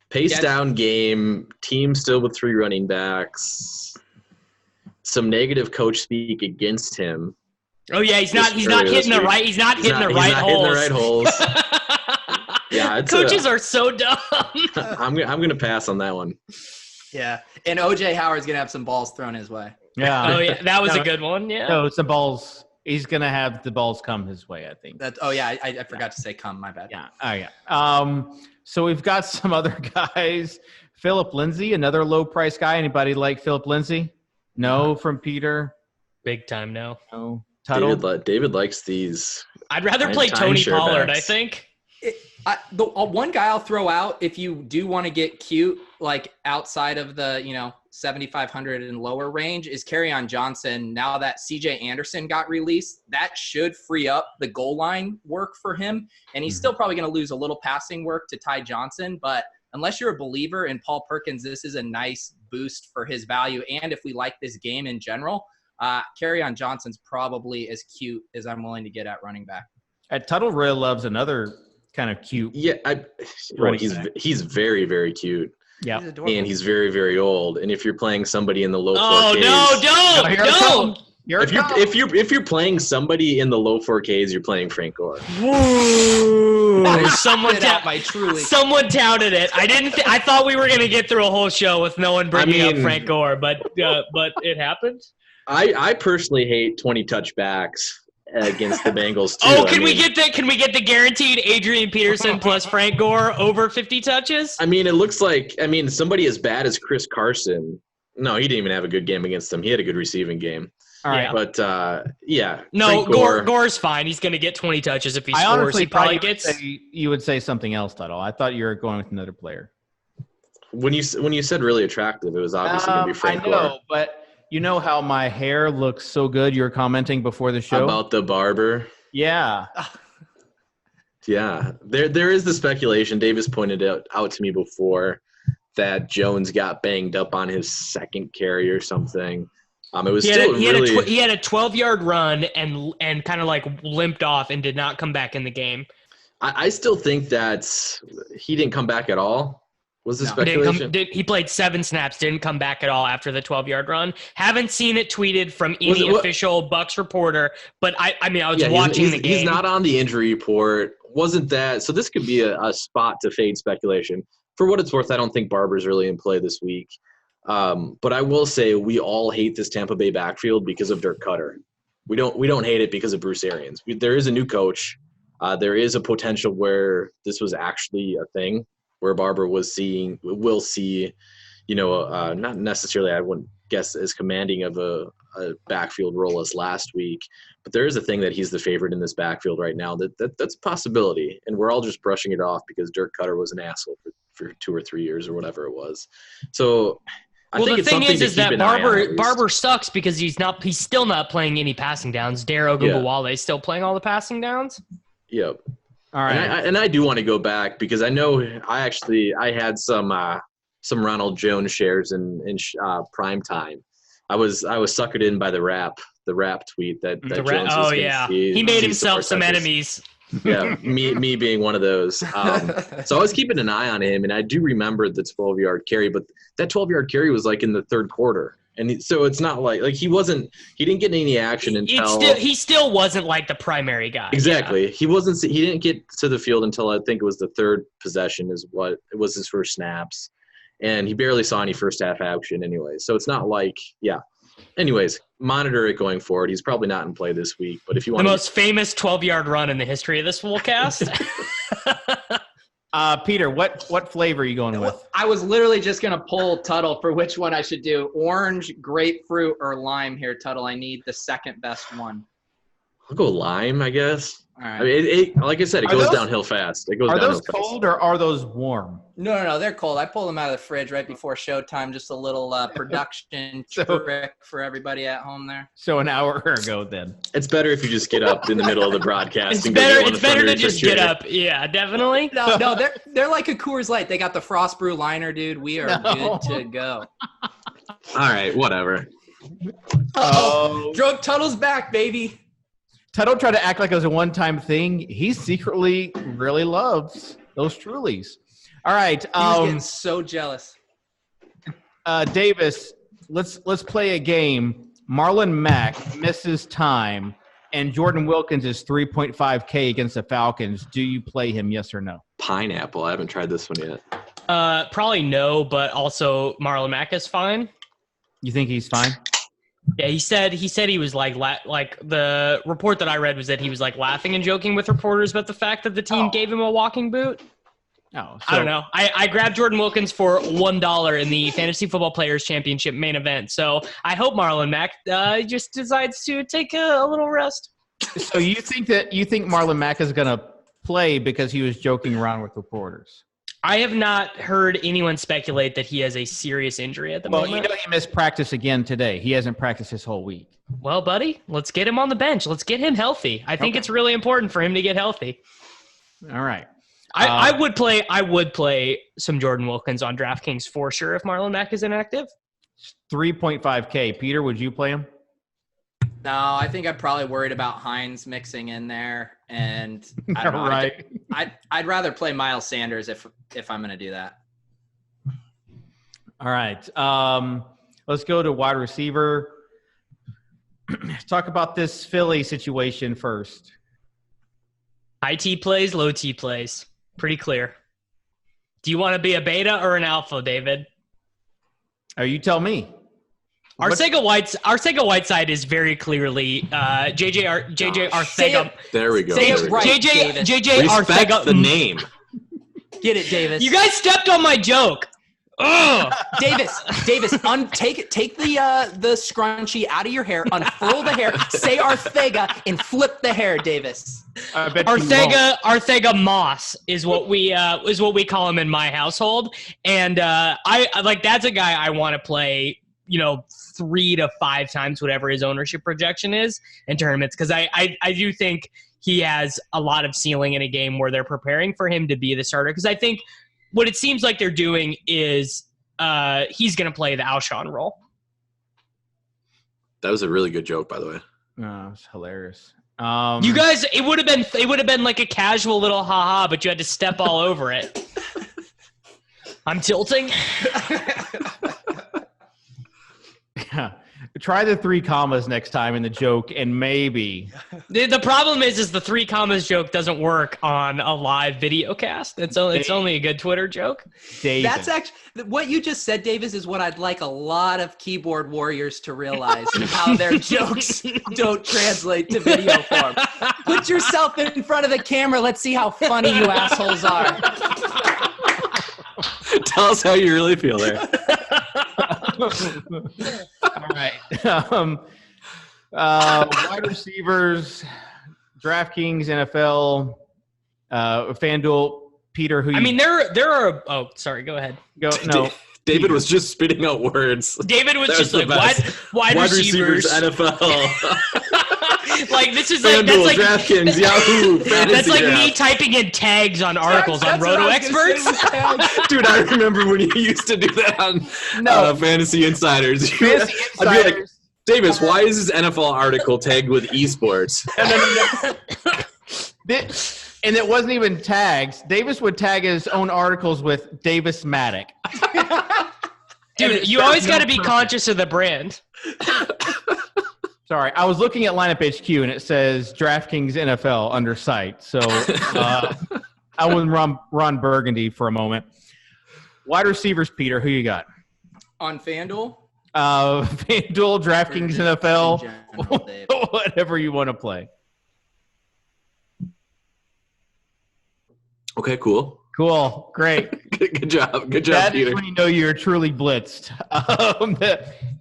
Pace down game, team still with 3 running backs. Some negative coach speak against him. Oh yeah, he's not hitting the right holes. Yeah, coaches are so dumb. I'm gonna pass on that one. Yeah, and OJ Howard's gonna have some balls thrown his way. Yeah. Oh yeah, that was a good one. Yeah. No, it's the balls. He's gonna have the balls come his way, I think. I forgot to say come. My bad. Yeah. Oh yeah. So we've got some other guys. Phillip Lindsay, another low price guy. Anybody like Phillip Lindsay? No, from Peter. Big time no. No. Tuttle. David likes these. I'd rather play Tony Pollard, backs. I think. The one guy I'll throw out if you do want to get cute, like outside of the 7,500 and lower range, is Kerryon Johnson. Now that CJ Anderson got released, that should free up the goal line work for him, and he's still probably going to lose a little passing work to Ty Johnson. But unless you're a believer in Paul Perkins, this is a nice boost for his value. And if we like this game in general, Kerryon Johnson's probably as cute as I'm willing to get at running back. Tuttle really loves another kind of cute. Yeah, he's very, very cute. Yeah, and he's very, very old. And if you're playing somebody in the low 4Ks, if you're playing somebody in the low 4Ks, you're playing Frank Gore. Someone touted it. I thought we were gonna get through a whole show with no one bringing up Frank Gore, but it happened. I personally hate 20 touchbacks against the Bengals too. Oh, can we get the guaranteed Adrian Peterson plus Frank Gore over 50 touches? I mean, it looks like somebody as bad as Chris Carson. No, he didn't even have a good game against them. He had a good receiving game. All right, but yeah. No, Gore's fine. He's going to get 20 touches if he scores. He probably gets. You would say something else, Tuttle. I thought you were going with another player. When you said really attractive, it was obviously going to be Frank Gore. I know, but. You know how my hair looks so good? You were commenting before the show about the barber. Yeah, yeah. There is the speculation. Davis pointed out to me before that Jones got banged up on his second carry or something. It was he had a 12-yard run and kind of like limped off and did not come back in the game. I still think that he didn't come back at all. Was the speculation? He played 7 snaps, didn't come back at all after the 12-yard run. Haven't seen it tweeted from any official Bucs reporter, but I was watching the game. He's not on the injury report. Wasn't that – so this could be a spot to fade speculation. For what it's worth, I don't think Barber's really in play this week. But I will say we all hate this Tampa Bay backfield because of Dirk Cutter. We don't hate it because of Bruce Arians. There is a new coach. There is a potential where this was actually a thing, where Barber will see, not necessarily, I wouldn't guess, as commanding of a backfield role as last week, but there is a thing that he's the favorite in this backfield right now. That's a possibility, and we're all just brushing it off because Dirk Cutter was an asshole for 2 or 3 years or whatever it was. So I think the it's thing something is to keep that an eye on, Barber sucks because he's still not playing any passing downs. Dare Ogunbowale is still playing all the passing downs. Yep. All right. And I do want to go back because I know I had some Ronald Jones shares in prime time. I was suckered in by the rap tweet that Jones was yeah. He made himself some enemies. Yeah, me being one of those. So I was keeping an eye on him, and I do remember the 12-yard carry, but that 12-yard carry was like in the third quarter. And so it's not like he didn't get any action until he still wasn't like the primary guy. Exactly. Yeah. He didn't get to the field until I think it was the third possession is what it was, his first snaps. And he barely saw any first half action anyway. So it's not like, yeah. Anyways, monitor it going forward. He's probably not in play this week, but if you want the most famous 12-yard run in the history of this Swolecast. Peter, what flavor are you going with? I was literally just going to pull Tuttle for which one I should do. Orange, grapefruit, or lime here, Tuttle. I need the second best one. I'll go lime, I guess. All right. I mean, like I said, it goes downhill fast. Are those cold or are those warm? No, they're cold. I pulled them out of the fridge right before showtime. Just a little production trick for everybody at home there. So an hour ago, then. It's better if you just get up in the middle of the broadcast. It's better to just get up. Yeah, definitely. No, they're like a Coors Light. They got the frost brew liner, dude. We are good to go. All right, whatever. Drug Tuttle's back, baby. Tuttle tried to act like it was a one-time thing. He secretly really loves those Trulies. All right. He was getting so jealous. Davis, let's play a game. Marlon Mack misses time, and Jordan Wilkins is 3.5K against the Falcons. Do you play him, yes or no? Pineapple. I haven't tried this one yet. Probably no, but also Marlon Mack is fine. You think he's fine? Yeah, he said he was like the report that I read was that he was like laughing and joking with reporters about the fact that the team gave him a walking boot. Oh, I don't know. I grabbed Jordan Wilkins for $1 in the Fantasy Football Players Championship main event. So I hope Marlon Mack just decides to take a little rest. So you think Marlon Mack is going to play because he was joking around with reporters? I have not heard anyone speculate that he has a serious injury at the moment. Well, he missed practice again today. He hasn't practiced his whole week. Well, buddy, let's get him on the bench. Let's get him healthy. I think it's really important for him to get healthy. All right. I would play some Jordan Wilkins on DraftKings for sure if Marlon Mack is inactive. 3.5K. Peter, would you play him? No, I think I'm probably worried about Hines mixing in there, and I don't know. Right. I'd rather play Myles Sanders if I'm going to do that. All right. Let's go to wide receiver. Talk about this Philly situation first. High T plays, low T plays. Pretty clear. Do you want to be a beta or an alpha, David? Oh, you tell me. Arcega Whiteside is very clearly JJ Arcega. There we go. Say it right, JJ Respect Arcega. the name. Get it, Davis. You guys stepped on my joke. Ugh. Davis, take the scrunchie out of your hair, unfurl the hair, say Arcega, and flip the hair, Davis. Arcega Moss is what we call him in my household, and I like that's a guy I want to play. 3 to 5 times whatever his ownership projection is in tournaments, because I do think he has a lot of ceiling in a game where they're preparing for him to be the starter. Because I think what it seems like they're doing is he's going to play the Alshon role. That was a really good joke, by the way. Oh, it's hilarious. You guys, it would have been like a casual little haha, but you had to step all over it. I'm tilting. Try the 3 commas next time in the joke, and maybe. The problem is the 3 commas joke doesn't work on a live video cast. It's only a good Twitter joke. David. That's actually what you just said, Davis, is what I'd like a lot of keyboard warriors to realize, how their jokes don't translate to video form. Put yourself in front of the camera. Let's see how funny you assholes are. Tell us how you really feel there. All right. Wide receivers, DraftKings, NFL, FanDuel. Peter, there are. Oh, sorry. Go ahead. Go. No. David was just spitting out words. David was just like wide receivers, NFL. Like this is FanDuel, like DraftKings, Yahoo. That's like draft. me typing in tags on articles on Roto Experts. Dude, I remember when you used to do that on Fantasy Insiders. Fantasy I'd be like, Davis, why is this NFL article tagged with esports? And it wasn't even tags. Davis would tag his own articles with Davis Mattek. Dude, you always got to be conscious of the brand. Sorry, I was looking at Lineup HQ and it says DraftKings NFL under site. So I was Ron Burgundy for a moment. Wide receivers, Peter, who you got? On FanDuel? FanDuel, DraftKings NFL, general, whatever you want to play. Okay, cool. Cool, great. Good job, That Peter. is when you know you're truly blitzed.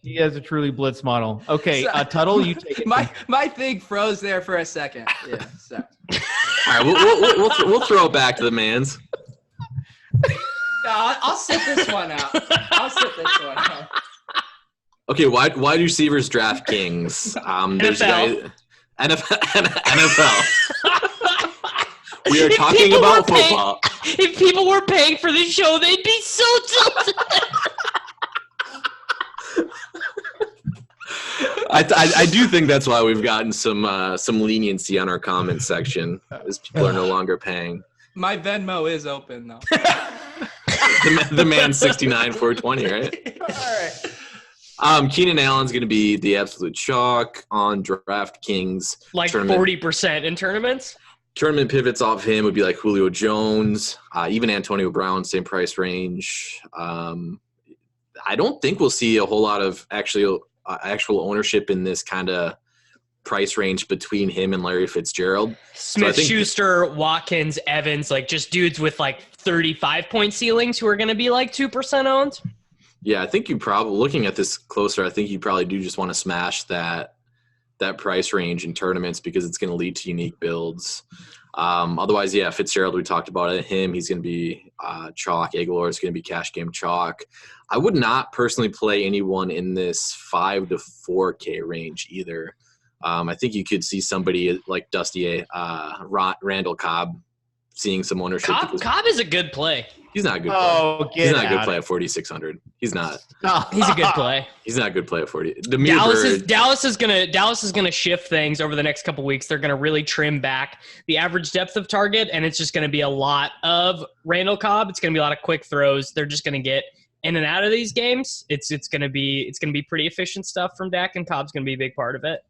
He has a truly blitzed model. Okay, Tuttle, you take it. My thing froze there for a second. Yeah. So. All right, we'll throw it back to the mans. No, I'll sit this one out. Okay, wide receivers, DraftKings. There's NFL. NFL. We are talking about football. If people were paying for this show, they'd be so tilted. I do think that's why we've gotten some leniency on our comment section, as people are no longer paying. My Venmo is open though. The man 69 420, right? All right. Keenan Allen's going to be the absolute chalk on DraftKings. Like 40% in tournaments. Tournament pivots off him would be like Julio Jones, even Antonio Brown, same price range. I don't think we'll see a whole lot of actual ownership in this kind of price range between him and Larry Fitzgerald. Smith-Schuster, Watkins, Evans, like just dudes with like 35-point ceilings who are going to be like 2% owned. Yeah, I think you probably, looking at this closer, I think you probably do just want to smash that price range in tournaments because it's going to lead to unique builds. Otherwise, yeah, Fitzgerald, we talked about it. Him, he's going to be chalk. Ekeler is going to be cash game chalk. I would not personally play anyone in this 5 to 4K range either. I think you could see somebody like Dusty Randall Cobb seeing some ownership. Cobb is a good play. He's not a good play. He's not a good play at 4,600. He's not. He's a good play. He's not a good play at 40. Dallas is gonna shift things over the next couple weeks. They're gonna really trim back the average depth of target, and it's just gonna be a lot of Randall Cobb. It's gonna be a lot of quick throws. They're just gonna get in and out of these games. It's gonna be pretty efficient stuff from Dak, and Cobb's gonna be a big part of it.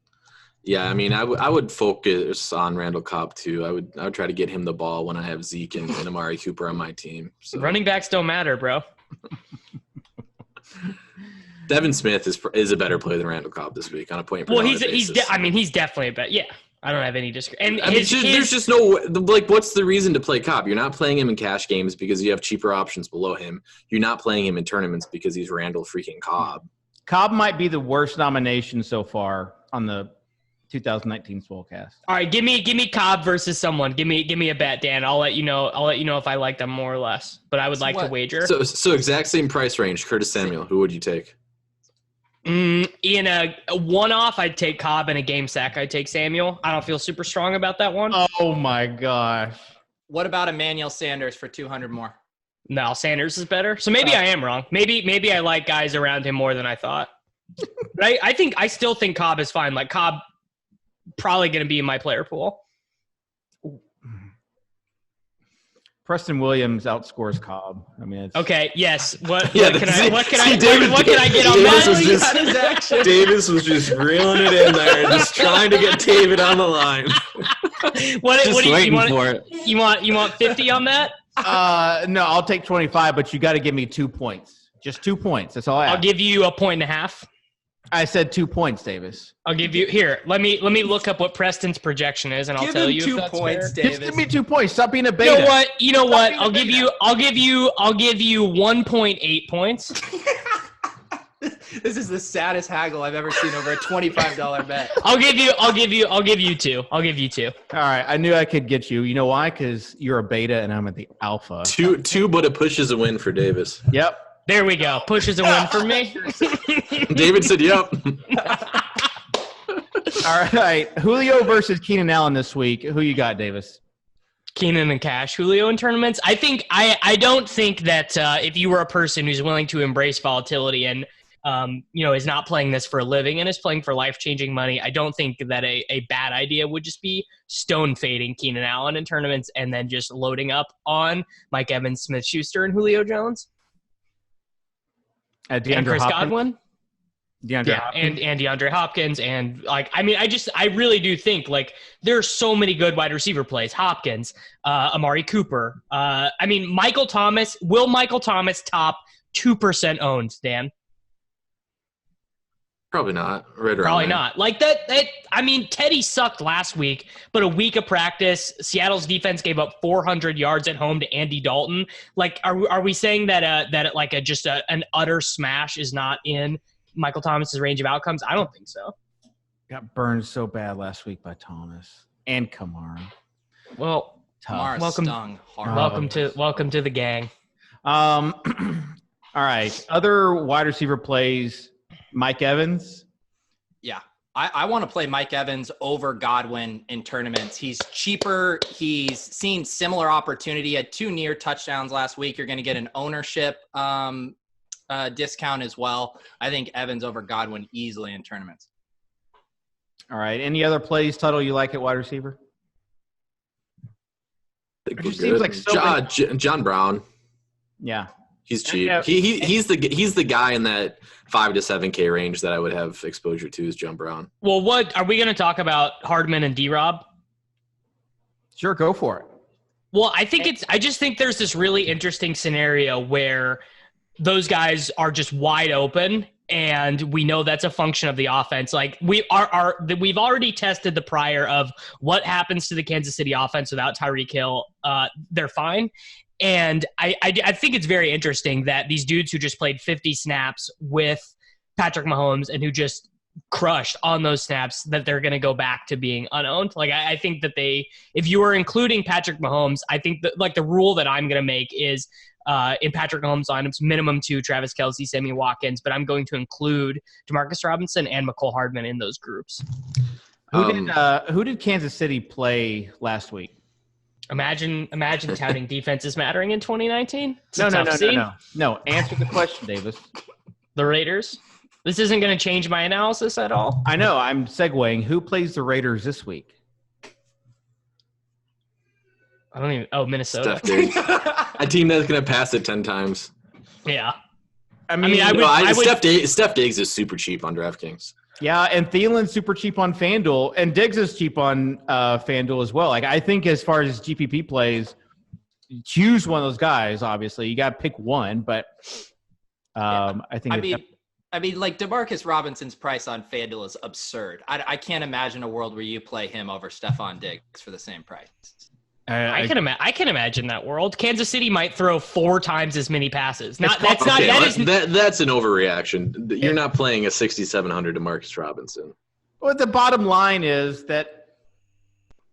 Yeah, I mean, I would focus on Randall Cobb too. I would try to get him the ball when I have Zeke and Amari Cooper on my team. So. Running backs don't matter, bro. Devin Smith is a better player than Randall Cobb this week on a point per dollar basis. He's definitely a bet. Yeah, I don't have any disagreement. And there's just no like. What's the reason to play Cobb? You're not playing him in cash games because you have cheaper options below him. You're not playing him in tournaments because he's Randall freaking Cobb. Cobb might be the worst nomination so far on the 2019 Swolecast. All right, give me Cobb versus someone. Give me a bet, Dan. I'll let you know if I like them more or less. But I would like to wager. So exact same price range. Curtis Samuel. Who would you take? In a one-off, I'd take Cobb. In a game sack, I'd take Samuel. I don't feel super strong about that one. Oh my gosh. What about Emmanuel Sanders for 200 more? No, Sanders is better. So maybe I am wrong. Maybe I like guys around him more than I thought. But I still think Cobb is fine. Like Cobb probably going to be in my player pool. Preston Williams outscores Cobb. I mean, it's... Okay. Yes. What can I get on that? Davis was just reeling it in there, just trying to get David on the line. What do you want? You want 50 on that? No, I'll take 25, but you got to give me 2 points. Just 2 points. That's all I have. I'll give you 1.5. I said 2 points, Davis. I'll give you here. Let me look up what Preston's projection is, and I'll tell you if that's 2 points, fair. Davis. Just give me 2 points. Stop being a beta. You know what? I'll give you 1.8 points. This is the saddest haggle I've ever seen over a $25 bet. I'll give you 2. I'll give you 2. All right. I knew I could get you. You know why? Because you're a beta and I'm at the alpha. Two, but a push is a win for Davis. Yep. There we go. Push is a win for me. David said, yep. All right. Julio versus Keenan Allen this week. Who you got, Davis? Keenan and cash. Julio in tournaments. I don't think that if you were a person who's willing to embrace volatility and is not playing this for a living and is playing for life-changing money, I don't think that a bad idea would just be stone fading Keenan Allen in tournaments and then just loading up on Mike Evans, Smith-Schuster, and Julio Jones. And Chris Godwin. Hopkins. And DeAndre Hopkins. And I really do think there's so many good wide receiver plays. Hopkins, Amari Cooper. Michael Thomas. Will Michael Thomas top 2% owned, Dan? Probably not. Probably not. Teddy sucked last week, but a week of practice, Seattle's defense gave up 400 yards at home to Andy Dalton. Are we saying that an utter smash is not in Michael Thomas's range of outcomes? I don't think so. Got burned so bad last week by Thomas and Kamara. Well, Kamara stung hard. Welcome to the gang. All right. Other wide receiver plays. Mike Evans? Yeah. I want to play Mike Evans over Godwin in tournaments. He's cheaper. He's seen similar opportunity. He had 2 near touchdowns last week. You're going to get an ownership discount as well. I think Evans over Godwin easily in tournaments. All right. Any other plays, Tuttle, you like at wide receiver? It just seems like so John Brown. Yeah. He's cheap. He's the guy in that 5 to 7K range that I would have exposure to is John Brown. Well, what are we going to talk about? Hardman and D-Rob? Sure, go for it. Well, I just think there's this really interesting scenario where those guys are just wide open, and we know that's a function of the offense. Like we've already tested the prior of what happens to the Kansas City offense without Tyreek Hill. They're fine. And I think it's very interesting that these dudes who just played 50 snaps with Patrick Mahomes and who just crushed on those snaps, that they're going to go back to being unowned. Like I think that if you were including Patrick Mahomes, I think that like the rule that I'm going to make is in Patrick Mahomes lineups, minimum 2 Travis Kelce, Sammy Watkins, but I'm going to include Demarcus Robinson and McCole Hardman in those groups. Who did Kansas City play last week? Imagine touting defenses mattering in 2019. No. Answer the question, Davis. The Raiders. This isn't going to change my analysis at all. I know. I'm segueing. Who plays the Raiders this week? I don't even. Oh, Minnesota. A team that's going to pass it 10 times. Yeah. Steph Diggs is super cheap on DraftKings. Yeah, and Thielen's super cheap on FanDuel, and Diggs is cheap on FanDuel as well. Like I think as far as GPP plays, choose one of those guys. Obviously, you got to pick one, but I think. I mean, like Demarcus Robinson's price on FanDuel is absurd. I can't imagine a world where you play him over Stephon Diggs for the same price. I can imagine that world. Kansas City might throw 4 times as many passes. That's an overreaction. You're not playing a 6,700 Demarcus Robinson. Well, the bottom line is that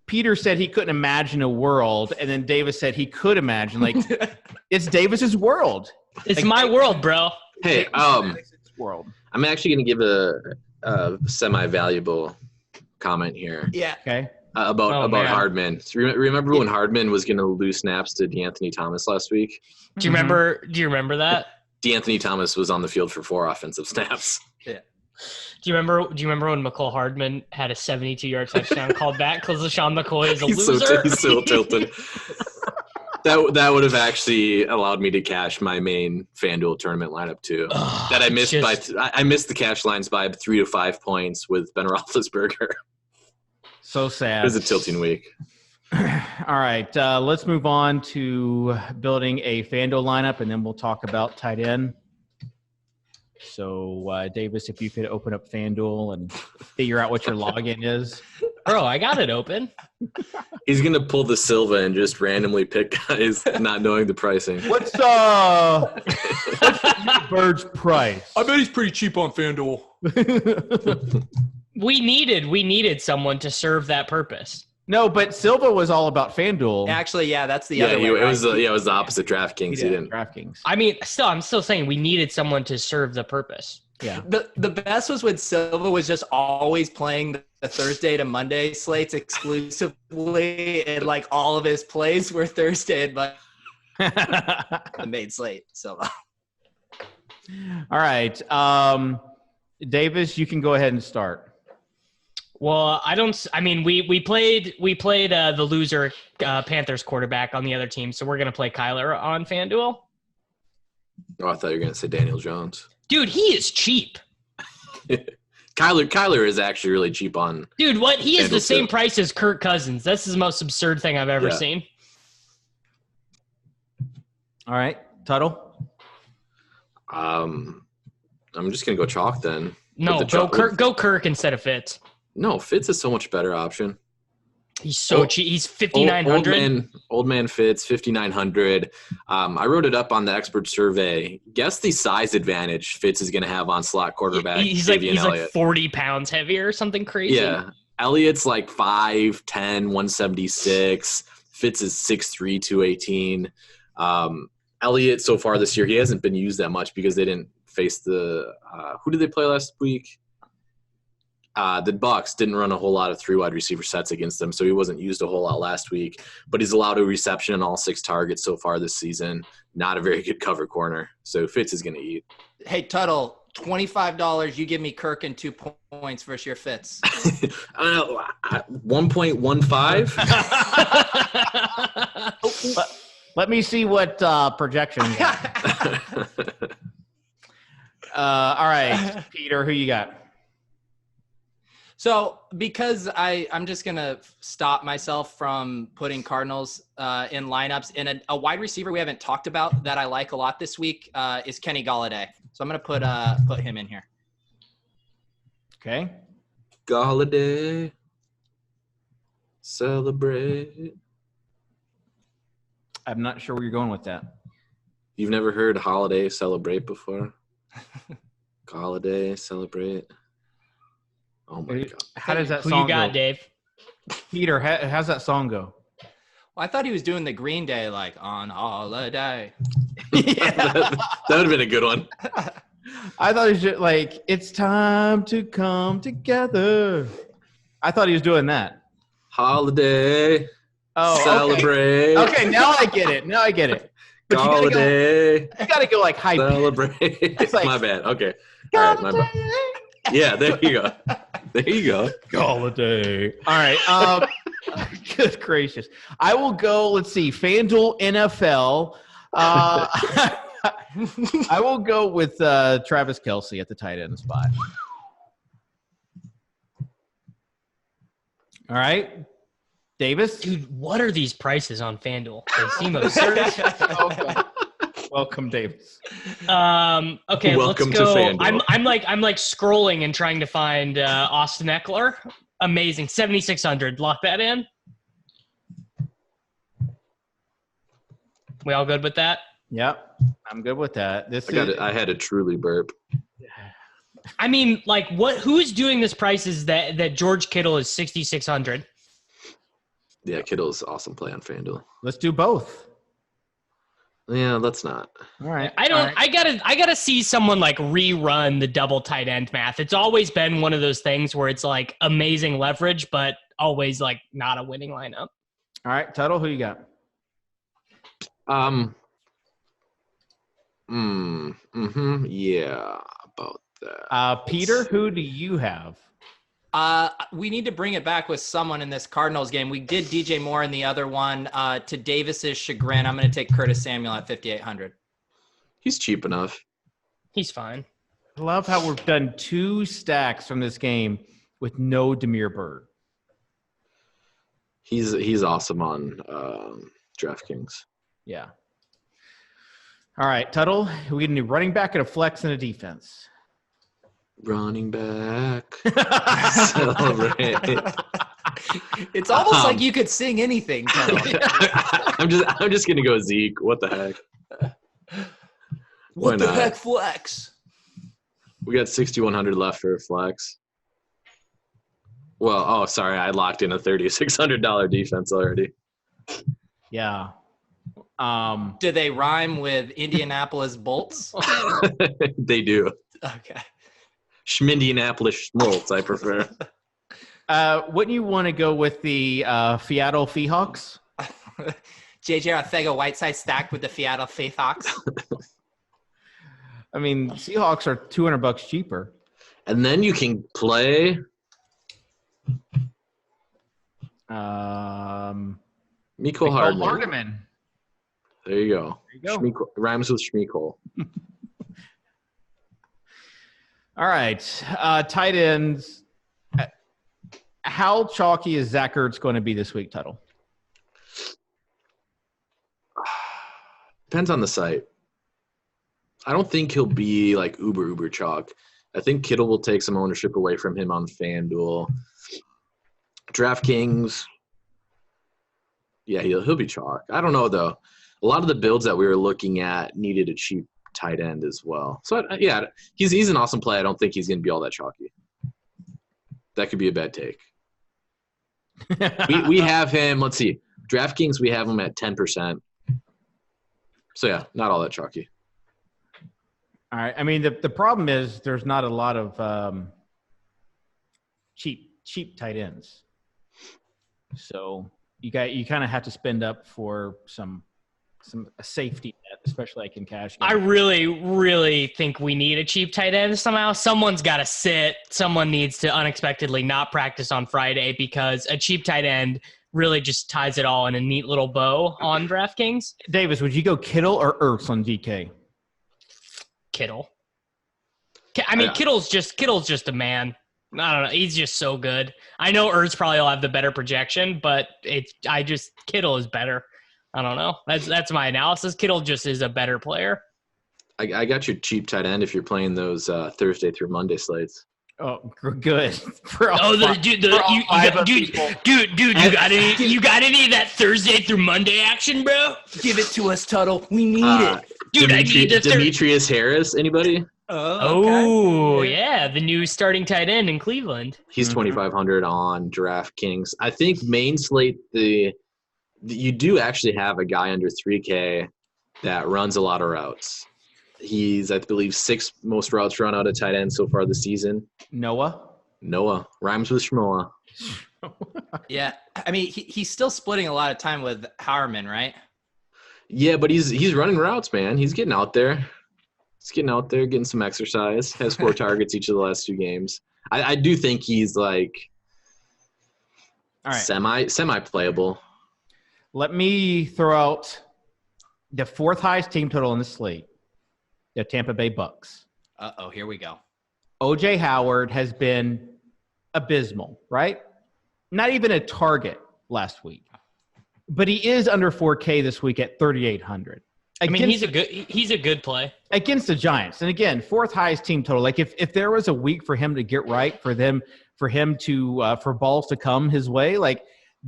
Peter said he couldn't imagine a world, and then Davis said he could imagine. Like it's Davis's world. It's like, my world, bro. Hey, world. I'm actually going to give a semi-valuable comment here. Yeah. Okay. About Hardman. Remember when Hardman was going to lose snaps to DeAnthony Thomas last week? Do you remember that? DeAnthony Thomas was on the field for 4 offensive snaps. Yeah. Do you remember when McCole Hardman had a 72-yard touchdown called back because LaShawn McCoy is a loser? He's so tilted. That would have actually allowed me to cash my main FanDuel tournament lineup too. That I missed I missed the cash lines by 3 to 5 points with Ben Roethlisberger. So sad. It was a tilting week. All right, let's move on to building a FanDuel lineup, and then we'll talk about tight end. So, Davis, if you could open up FanDuel and figure out what your login is. Bro, I got it open. He's going to pull the Silva and just randomly pick guys not knowing the pricing. What's Bird's price? I bet he's pretty cheap on FanDuel. We needed someone to serve that purpose. No, but Silva was all about FanDuel. Actually, yeah, that's the other way. It was the opposite DraftKings. He didn't. DraftKings. I mean, I'm still saying we needed someone to serve the purpose. Yeah. The best was when Silva was just always playing the Thursday to Monday slates exclusively, and like all of his plays were Thursday and Monday. The main slate. So. All right, Davis, you can go ahead and start. Well, we played the loser Panthers quarterback on the other team, so we're gonna play Kyler on FanDuel. Oh, I thought you were gonna say Daniel Jones. Dude, he is cheap. Kyler is actually really cheap on. Dude, what? He is FanDuel the same too. price as Kirk Cousins. This is the most absurd thing I've ever seen. All right, Tuttle. I'm just gonna go chalk then. No, go Kirk instead of Fitz. No, Fitz is so much better option. He's so cheap. He's 5,900. Old man Fitz, 5,900. I wrote it up on the expert survey. Guess the size advantage Fitz is going to have on slot quarterback. He's like 40 pounds heavier or something crazy. Yeah. Elliott's like 5'10", 176. Fitz is 6'3", 218. Elliott so far this year, he hasn't been used that much because they didn't face the who did they play last week? The Bucs didn't run a whole lot of 3 wide receiver sets against them, so he wasn't used a whole lot last week. But he's allowed a reception in all 6 targets so far this season. Not a very good cover corner, so Fitz is going to eat. Hey, Tuttle, $25. You give me Kirk and 2 points versus your Fitz. I don't know. 1.15. Let me see what projection you got. All right, Peter, who you got? So because I'm just going to stop myself from putting Cardinals in lineups, and a wide receiver we haven't talked about that I like a lot this week is Kenny Golladay. So I'm going to put him in here. Okay. Golladay. Celebrate. I'm not sure where you're going with that. You've never heard Holiday Celebrate before? Golladay Celebrate. Oh my God. How does that Who song you got, go? Dave? Peter, how's that song go? Well, I thought he was doing the Green Day, like on holiday. That would have been a good one. I thought he was just like, it's time to come together. I thought he was doing that. Holiday. Oh, Celebrate. Okay, now I get it. But Golladay. you gotta go like high pitch. Celebrate. It's like, my bad. Okay. All right, my bad. Yeah, there you go. There you go. Golladay. All right. Good gracious. I will go, let's see, FanDuel NFL. I will go with Travis Kelce at the tight end spot. All right. Davis? Dude, what are these prices on FanDuel? They seem absurd. Okay. Welcome, Davis. Okay, Welcome let's go. to FanDuel. I'm like scrolling and trying to find Austin Ekeler. Amazing. 7,600. Lock that in. We all good with that? Yep. I'm good with that. I had a truly burp. I mean, like, who's doing this price is that George Kittle is 6,600. Yeah, Kittle's awesome play on FanDuel. Let's do both. Yeah, let's not. All right. I gotta see someone like rerun the double tight end math. It's always been one of those things where it's like amazing leverage, but always like not a winning lineup. All right, Tuttle, who you got? Yeah, about that. Peter, who do you have? We need to bring it back with someone in this Cardinals game. We did DJ Moore in the other one. To Davis's chagrin, I'm going to take Curtis Samuel at 5,800. He's cheap enough. He's fine. I love how we've done 2 stacks from this game with no Demir Bird. He's awesome on DraftKings. Yeah. All right, Tuttle, we get a new running back and a flex and a defense. Running back. Celebrate. It's almost like you could sing anything, Tuttle. I'm just gonna go Zeke. What the heck? What the heck, flex? We got 6,100 left for a flex. Well, sorry, I locked in a $3,600 defense already. Yeah. Do they rhyme with Indianapolis Bolts? They do. Okay. Schmindianapolis Schmoltz, I prefer. Wouldn't you want to go with the Seattle Seahawks? JJ Arcega-Whiteside stacked with the Seattle Seahawks. I mean, Seahawks are $200 cheaper. And then you can play Mecole Hardman. There you go. Rhymes with Schmeecole. All right. Tight ends. How chalky is Zach Ertz going to be this week, Tuttle? Depends on the site. I don't think he'll be like uber chalk. I think Kittle will take some ownership away from him on FanDuel. DraftKings, yeah, he'll be chalk. I don't know, though. A lot of the builds that we were looking at needed a cheap tight end as well. So, yeah, he's an awesome play. I don't think he's going to be all that chalky. That could be a bad take. we have him, let's see. DraftKings, we have him at 10%. So, yeah, not all that chalky. All right. I mean, the problem is there's not a lot of cheap tight ends. So you kind of have to spend up for some a safety net, especially like in cash games. I really, really think we need a cheap tight end somehow. Someone's got to sit. Someone needs to unexpectedly not practice on Friday because a cheap tight end really just ties it all in a neat little bow on DraftKings. Davis, would you go Kittle or Ertz on DK? Kittle. I mean, Kittle's just a man. I don't know. He's just so good. I know Ertz probably will have the better projection, but Kittle is better. I don't know. That's my analysis. Kittle just is a better player. I got your cheap tight end if you're playing those Thursday through Monday slates. Oh, good. Dude, you got any of that Thursday through Monday action, bro? Give it to us, Tuttle. We need it. Dude, I need the Demetrius Harris. Anybody? Oh, yeah, the new starting tight end in Cleveland. He's 2,500 on DraftKings. I think main slate you do actually have a guy under 3K that runs a lot of routes. He's, I believe, 6th most routes run out of tight end so far this season. Noah rhymes with Shmoa. Yeah, I mean he's still splitting a lot of time with Howerman, right? Yeah, but he's running routes, man. He's getting out there. Getting some exercise. Has 4 targets each of the last 2 games. I do think he's like semi playable. Let me throw out the 4th highest team total in the slate. The Tampa Bay Bucks. Here we go. O.J. Howard has been abysmal, right? Not even a target last week. But he is under 4K this week at 3,800. I mean, he's a good play. Against the Giants. And again, 4th highest team total. Like if there was a week for him to get right, for him to for balls to come his way, like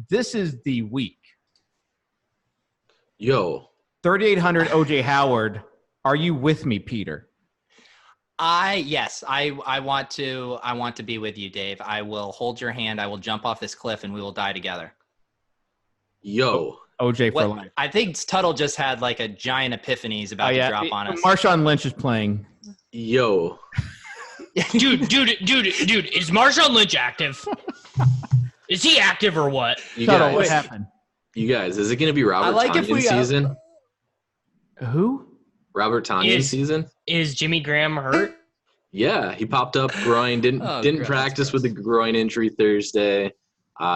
this is the week. Yo. 3,800 O.J. Howard. Are you with me, Peter? Yes, I want to be with you, Dave. I will hold your hand. I will jump off this cliff and we will die together. Yo. OJ for life. I think Tuttle just had like a giant epiphany he's about to drop on us. Marshawn Lynch is playing. Yo. dude, is Marshawn Lynch active? Is he active or what? Tuttle, what happened? You guys, is it going to be Robert Tonyan season? Who? Robert Tonyan season? Is Jimmy Graham hurt? Yeah, he popped up groin. Didn't practice with a groin injury Thursday.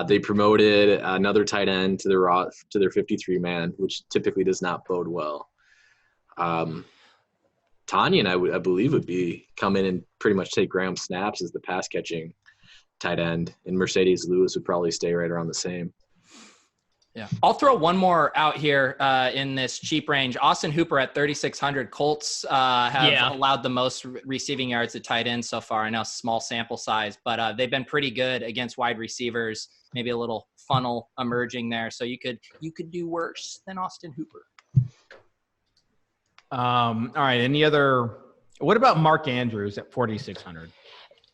They promoted another tight end to their 53-man, which typically does not bode well. Tonyan, I believe, would come in and pretty much take Graham's snaps as the pass-catching tight end, and Mercedes Lewis would probably stay right around the same. Yeah, I'll throw one more out here in this cheap range. Austin Hooper at 3,600. Colts have allowed the most receiving yards at tight end so far. I know small sample size, but they've been pretty good against wide receivers. Maybe a little funnel emerging there, so you could do worse than Austin Hooper. All right. Any other? What about Mark Andrews at 4,600?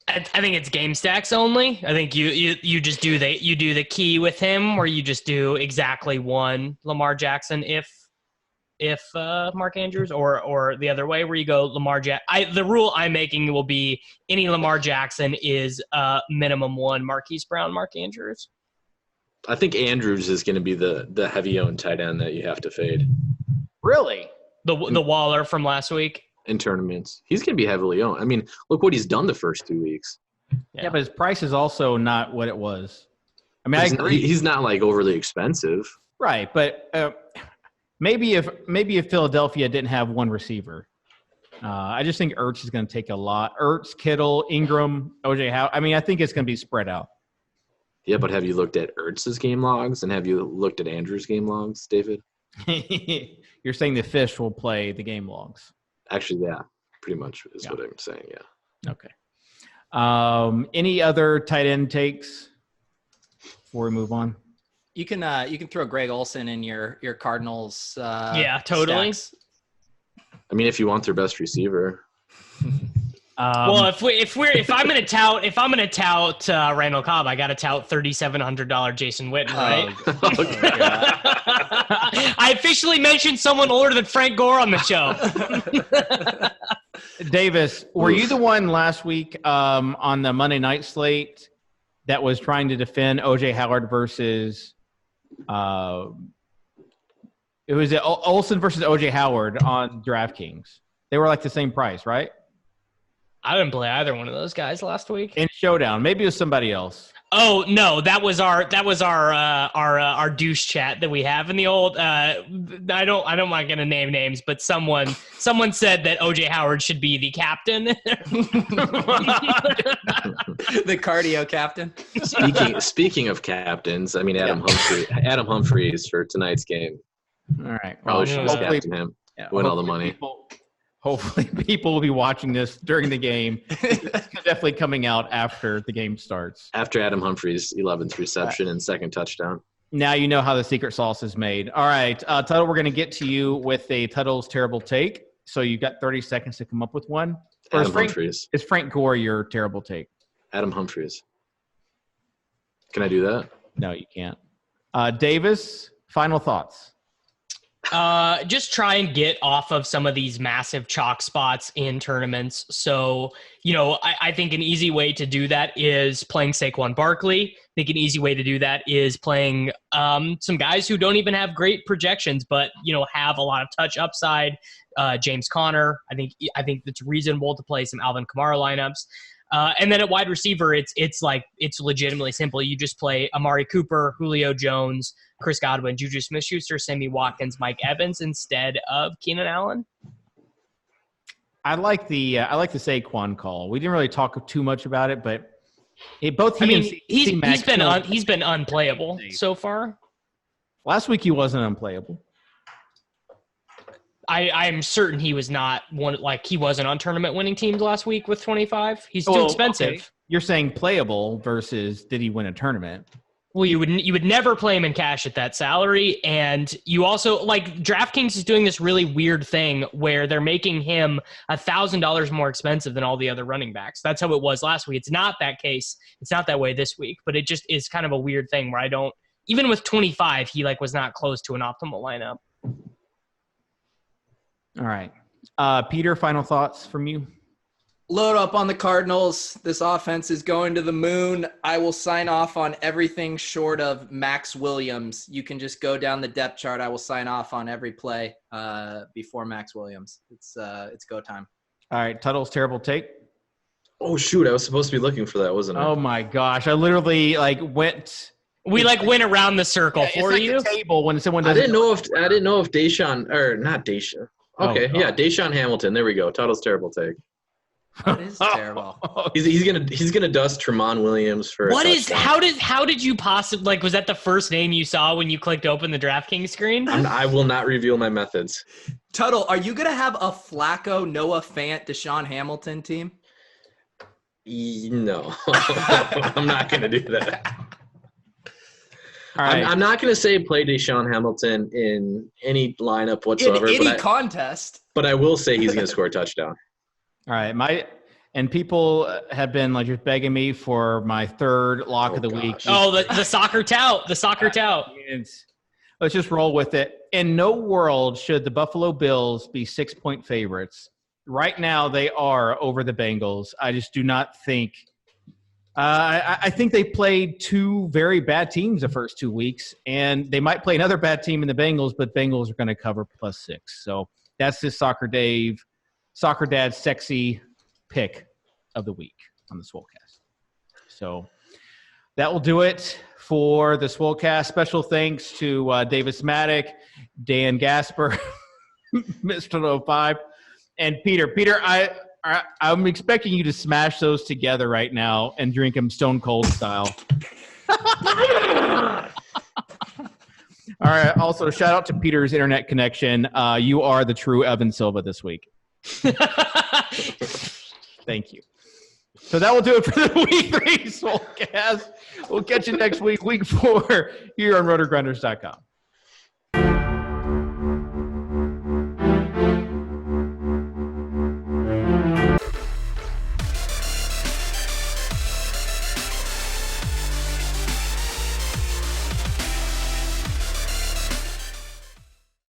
I think it's game stacks only. I think you just do the key with him, where you just do exactly one Lamar Jackson if Mark Andrews, or the other way where you go Lamar Jackson. The rule I'm making will be any Lamar Jackson is minimum one Marquise Brown, Mark Andrews. I think Andrews is going to be the heavy owned tight end that you have to fade. Really? The Waller from last week. In tournaments, he's going to be heavily owned. I mean, look what he's done the first 2 weeks. Yeah, but his price is also not what it was. I mean, I agree. He's not like overly expensive, right? But maybe if Philadelphia didn't have one receiver, I just think Ertz is going to take a lot. Ertz, Kittle, Ingram, OJ Howard. I mean, I think it's going to be spread out. Yeah, but have you looked at Ertz's game logs and have you looked at Andrew's game logs, David? You're saying the fish will play the game logs. Actually, yeah, pretty much is what I'm saying, yeah. Okay. Any other tight end takes before we move on? You can throw Greg Olsen in your Cardinals. Yeah, totally. Stacks. I mean, if you want their best receiver. Well, if I'm gonna tout Randall Cobb, I gotta tout $3,700 Jason Witten, right? I officially mentioned someone older than Frank Gore on the show. Davis, were you the one last week on the Monday night slate that was trying to defend O.J. Howard versus It was Olsen versus OJ Howard on DraftKings. They were like the same price, right? I didn't play either one of those guys last week. In Showdown, maybe it was somebody else. Oh no, that was our douche chat that we have in the old. I don't mind gonna name names, but someone said that OJ Howard should be the captain. The cardio captain. Speaking of captains, I mean Adam Humphries for tonight's game. All right, probably should have captained him. Win all the money. Hopefully people will be watching this during the game. It's definitely coming out after the game starts. After Adam Humphries' 11th reception and second touchdown. Now you know how the secret sauce is made. All right, Tuttle, we're going to get to you with a Tuttle's terrible take. So you've got 30 seconds to come up with one. Adam Humphries. Is Frank Gore your terrible take? Adam Humphries. Can I do that? No, you can't. Davis, final thoughts. Just try and get off of some of these massive chalk spots in tournaments. So, I think an easy way to do that is playing Saquon Barkley. I think an easy way to do that is playing some guys who don't even have great projections, but have a lot of touch upside. James Conner. I think it's reasonable to play some Alvin Kamara lineups. And then at wide receiver, it's legitimately simple. You just play Amari Cooper, Julio Jones, Chris Godwin, Juju Smith-Schuster, Sammy Watkins, Mike Evans instead of Keenan Allen. I like the Saquon call. We didn't really talk too much about it, but he's been unplayable so far. Last week he wasn't unplayable. I'm certain he was not he wasn't on tournament winning teams last week with 25. He's too expensive. Okay. You're saying playable versus did he win a tournament? Well, you would never play him in cash at that salary, and you also DraftKings is doing this really weird thing where they're making him $1,000 more expensive than all the other running backs. That's how it was last week. It's not that case. It's not that way this week, but it just is kind of a weird thing where even with 25, he was not close to an optimal lineup. All right. Peter, final thoughts from you? Load up on the Cardinals. This offense is going to the moon. I will sign off on everything short of Max Williams. You can just go down the depth chart. I will sign off on every play before Max Williams. It's go time. All right. Tuttle's terrible take. Oh, shoot. I was supposed to be looking for that, wasn't I? Oh, my gosh. I literally went – we went around the circle for you. The table when someone I didn't know if Deshaun – or not Deshaun. Okay, Deshaun Hamilton. There we go. Tuttle's terrible take. That is terrible. He's gonna dust Tramon Williams for. How did you possibly was that the first name you saw when you clicked open the DraftKings screen? I will not reveal my methods. Tuttle, are you gonna have a Flacco, Noah Fant, Deshaun Hamilton team? No, I'm not gonna do that. All right. I'm not going to say play Deshaun Hamilton in any lineup whatsoever. In any contest. But I will say he's going to score a touchdown. All right. People have been just begging me for my third lock of the week. Oh, the soccer tout. The soccer tout. Let's just roll with it. In no world should the Buffalo Bills be 6-point favorites. Right now they are over the Bengals. I just do not think I think they played two very bad teams the first 2 weeks, and they might play another bad team in the Bengals, but Bengals are going to cover +6. So that's the Socrdave, Soccer Dad sexy pick of the week on the Swolecast. So that will do it for the Swolecast. Special thanks to Davis Mattek, Dan Gasper, Mr. 05, and Peter. Peter, I'm expecting you to smash those together right now and drink them Stone Cold style. All right. Also, shout out to Peter's internet connection. You are the true Evan Silva this week. Thank you. So that will do it for the Week 3 Swolecast. We'll catch you next week, Week 4, here on RotoGrinders.com.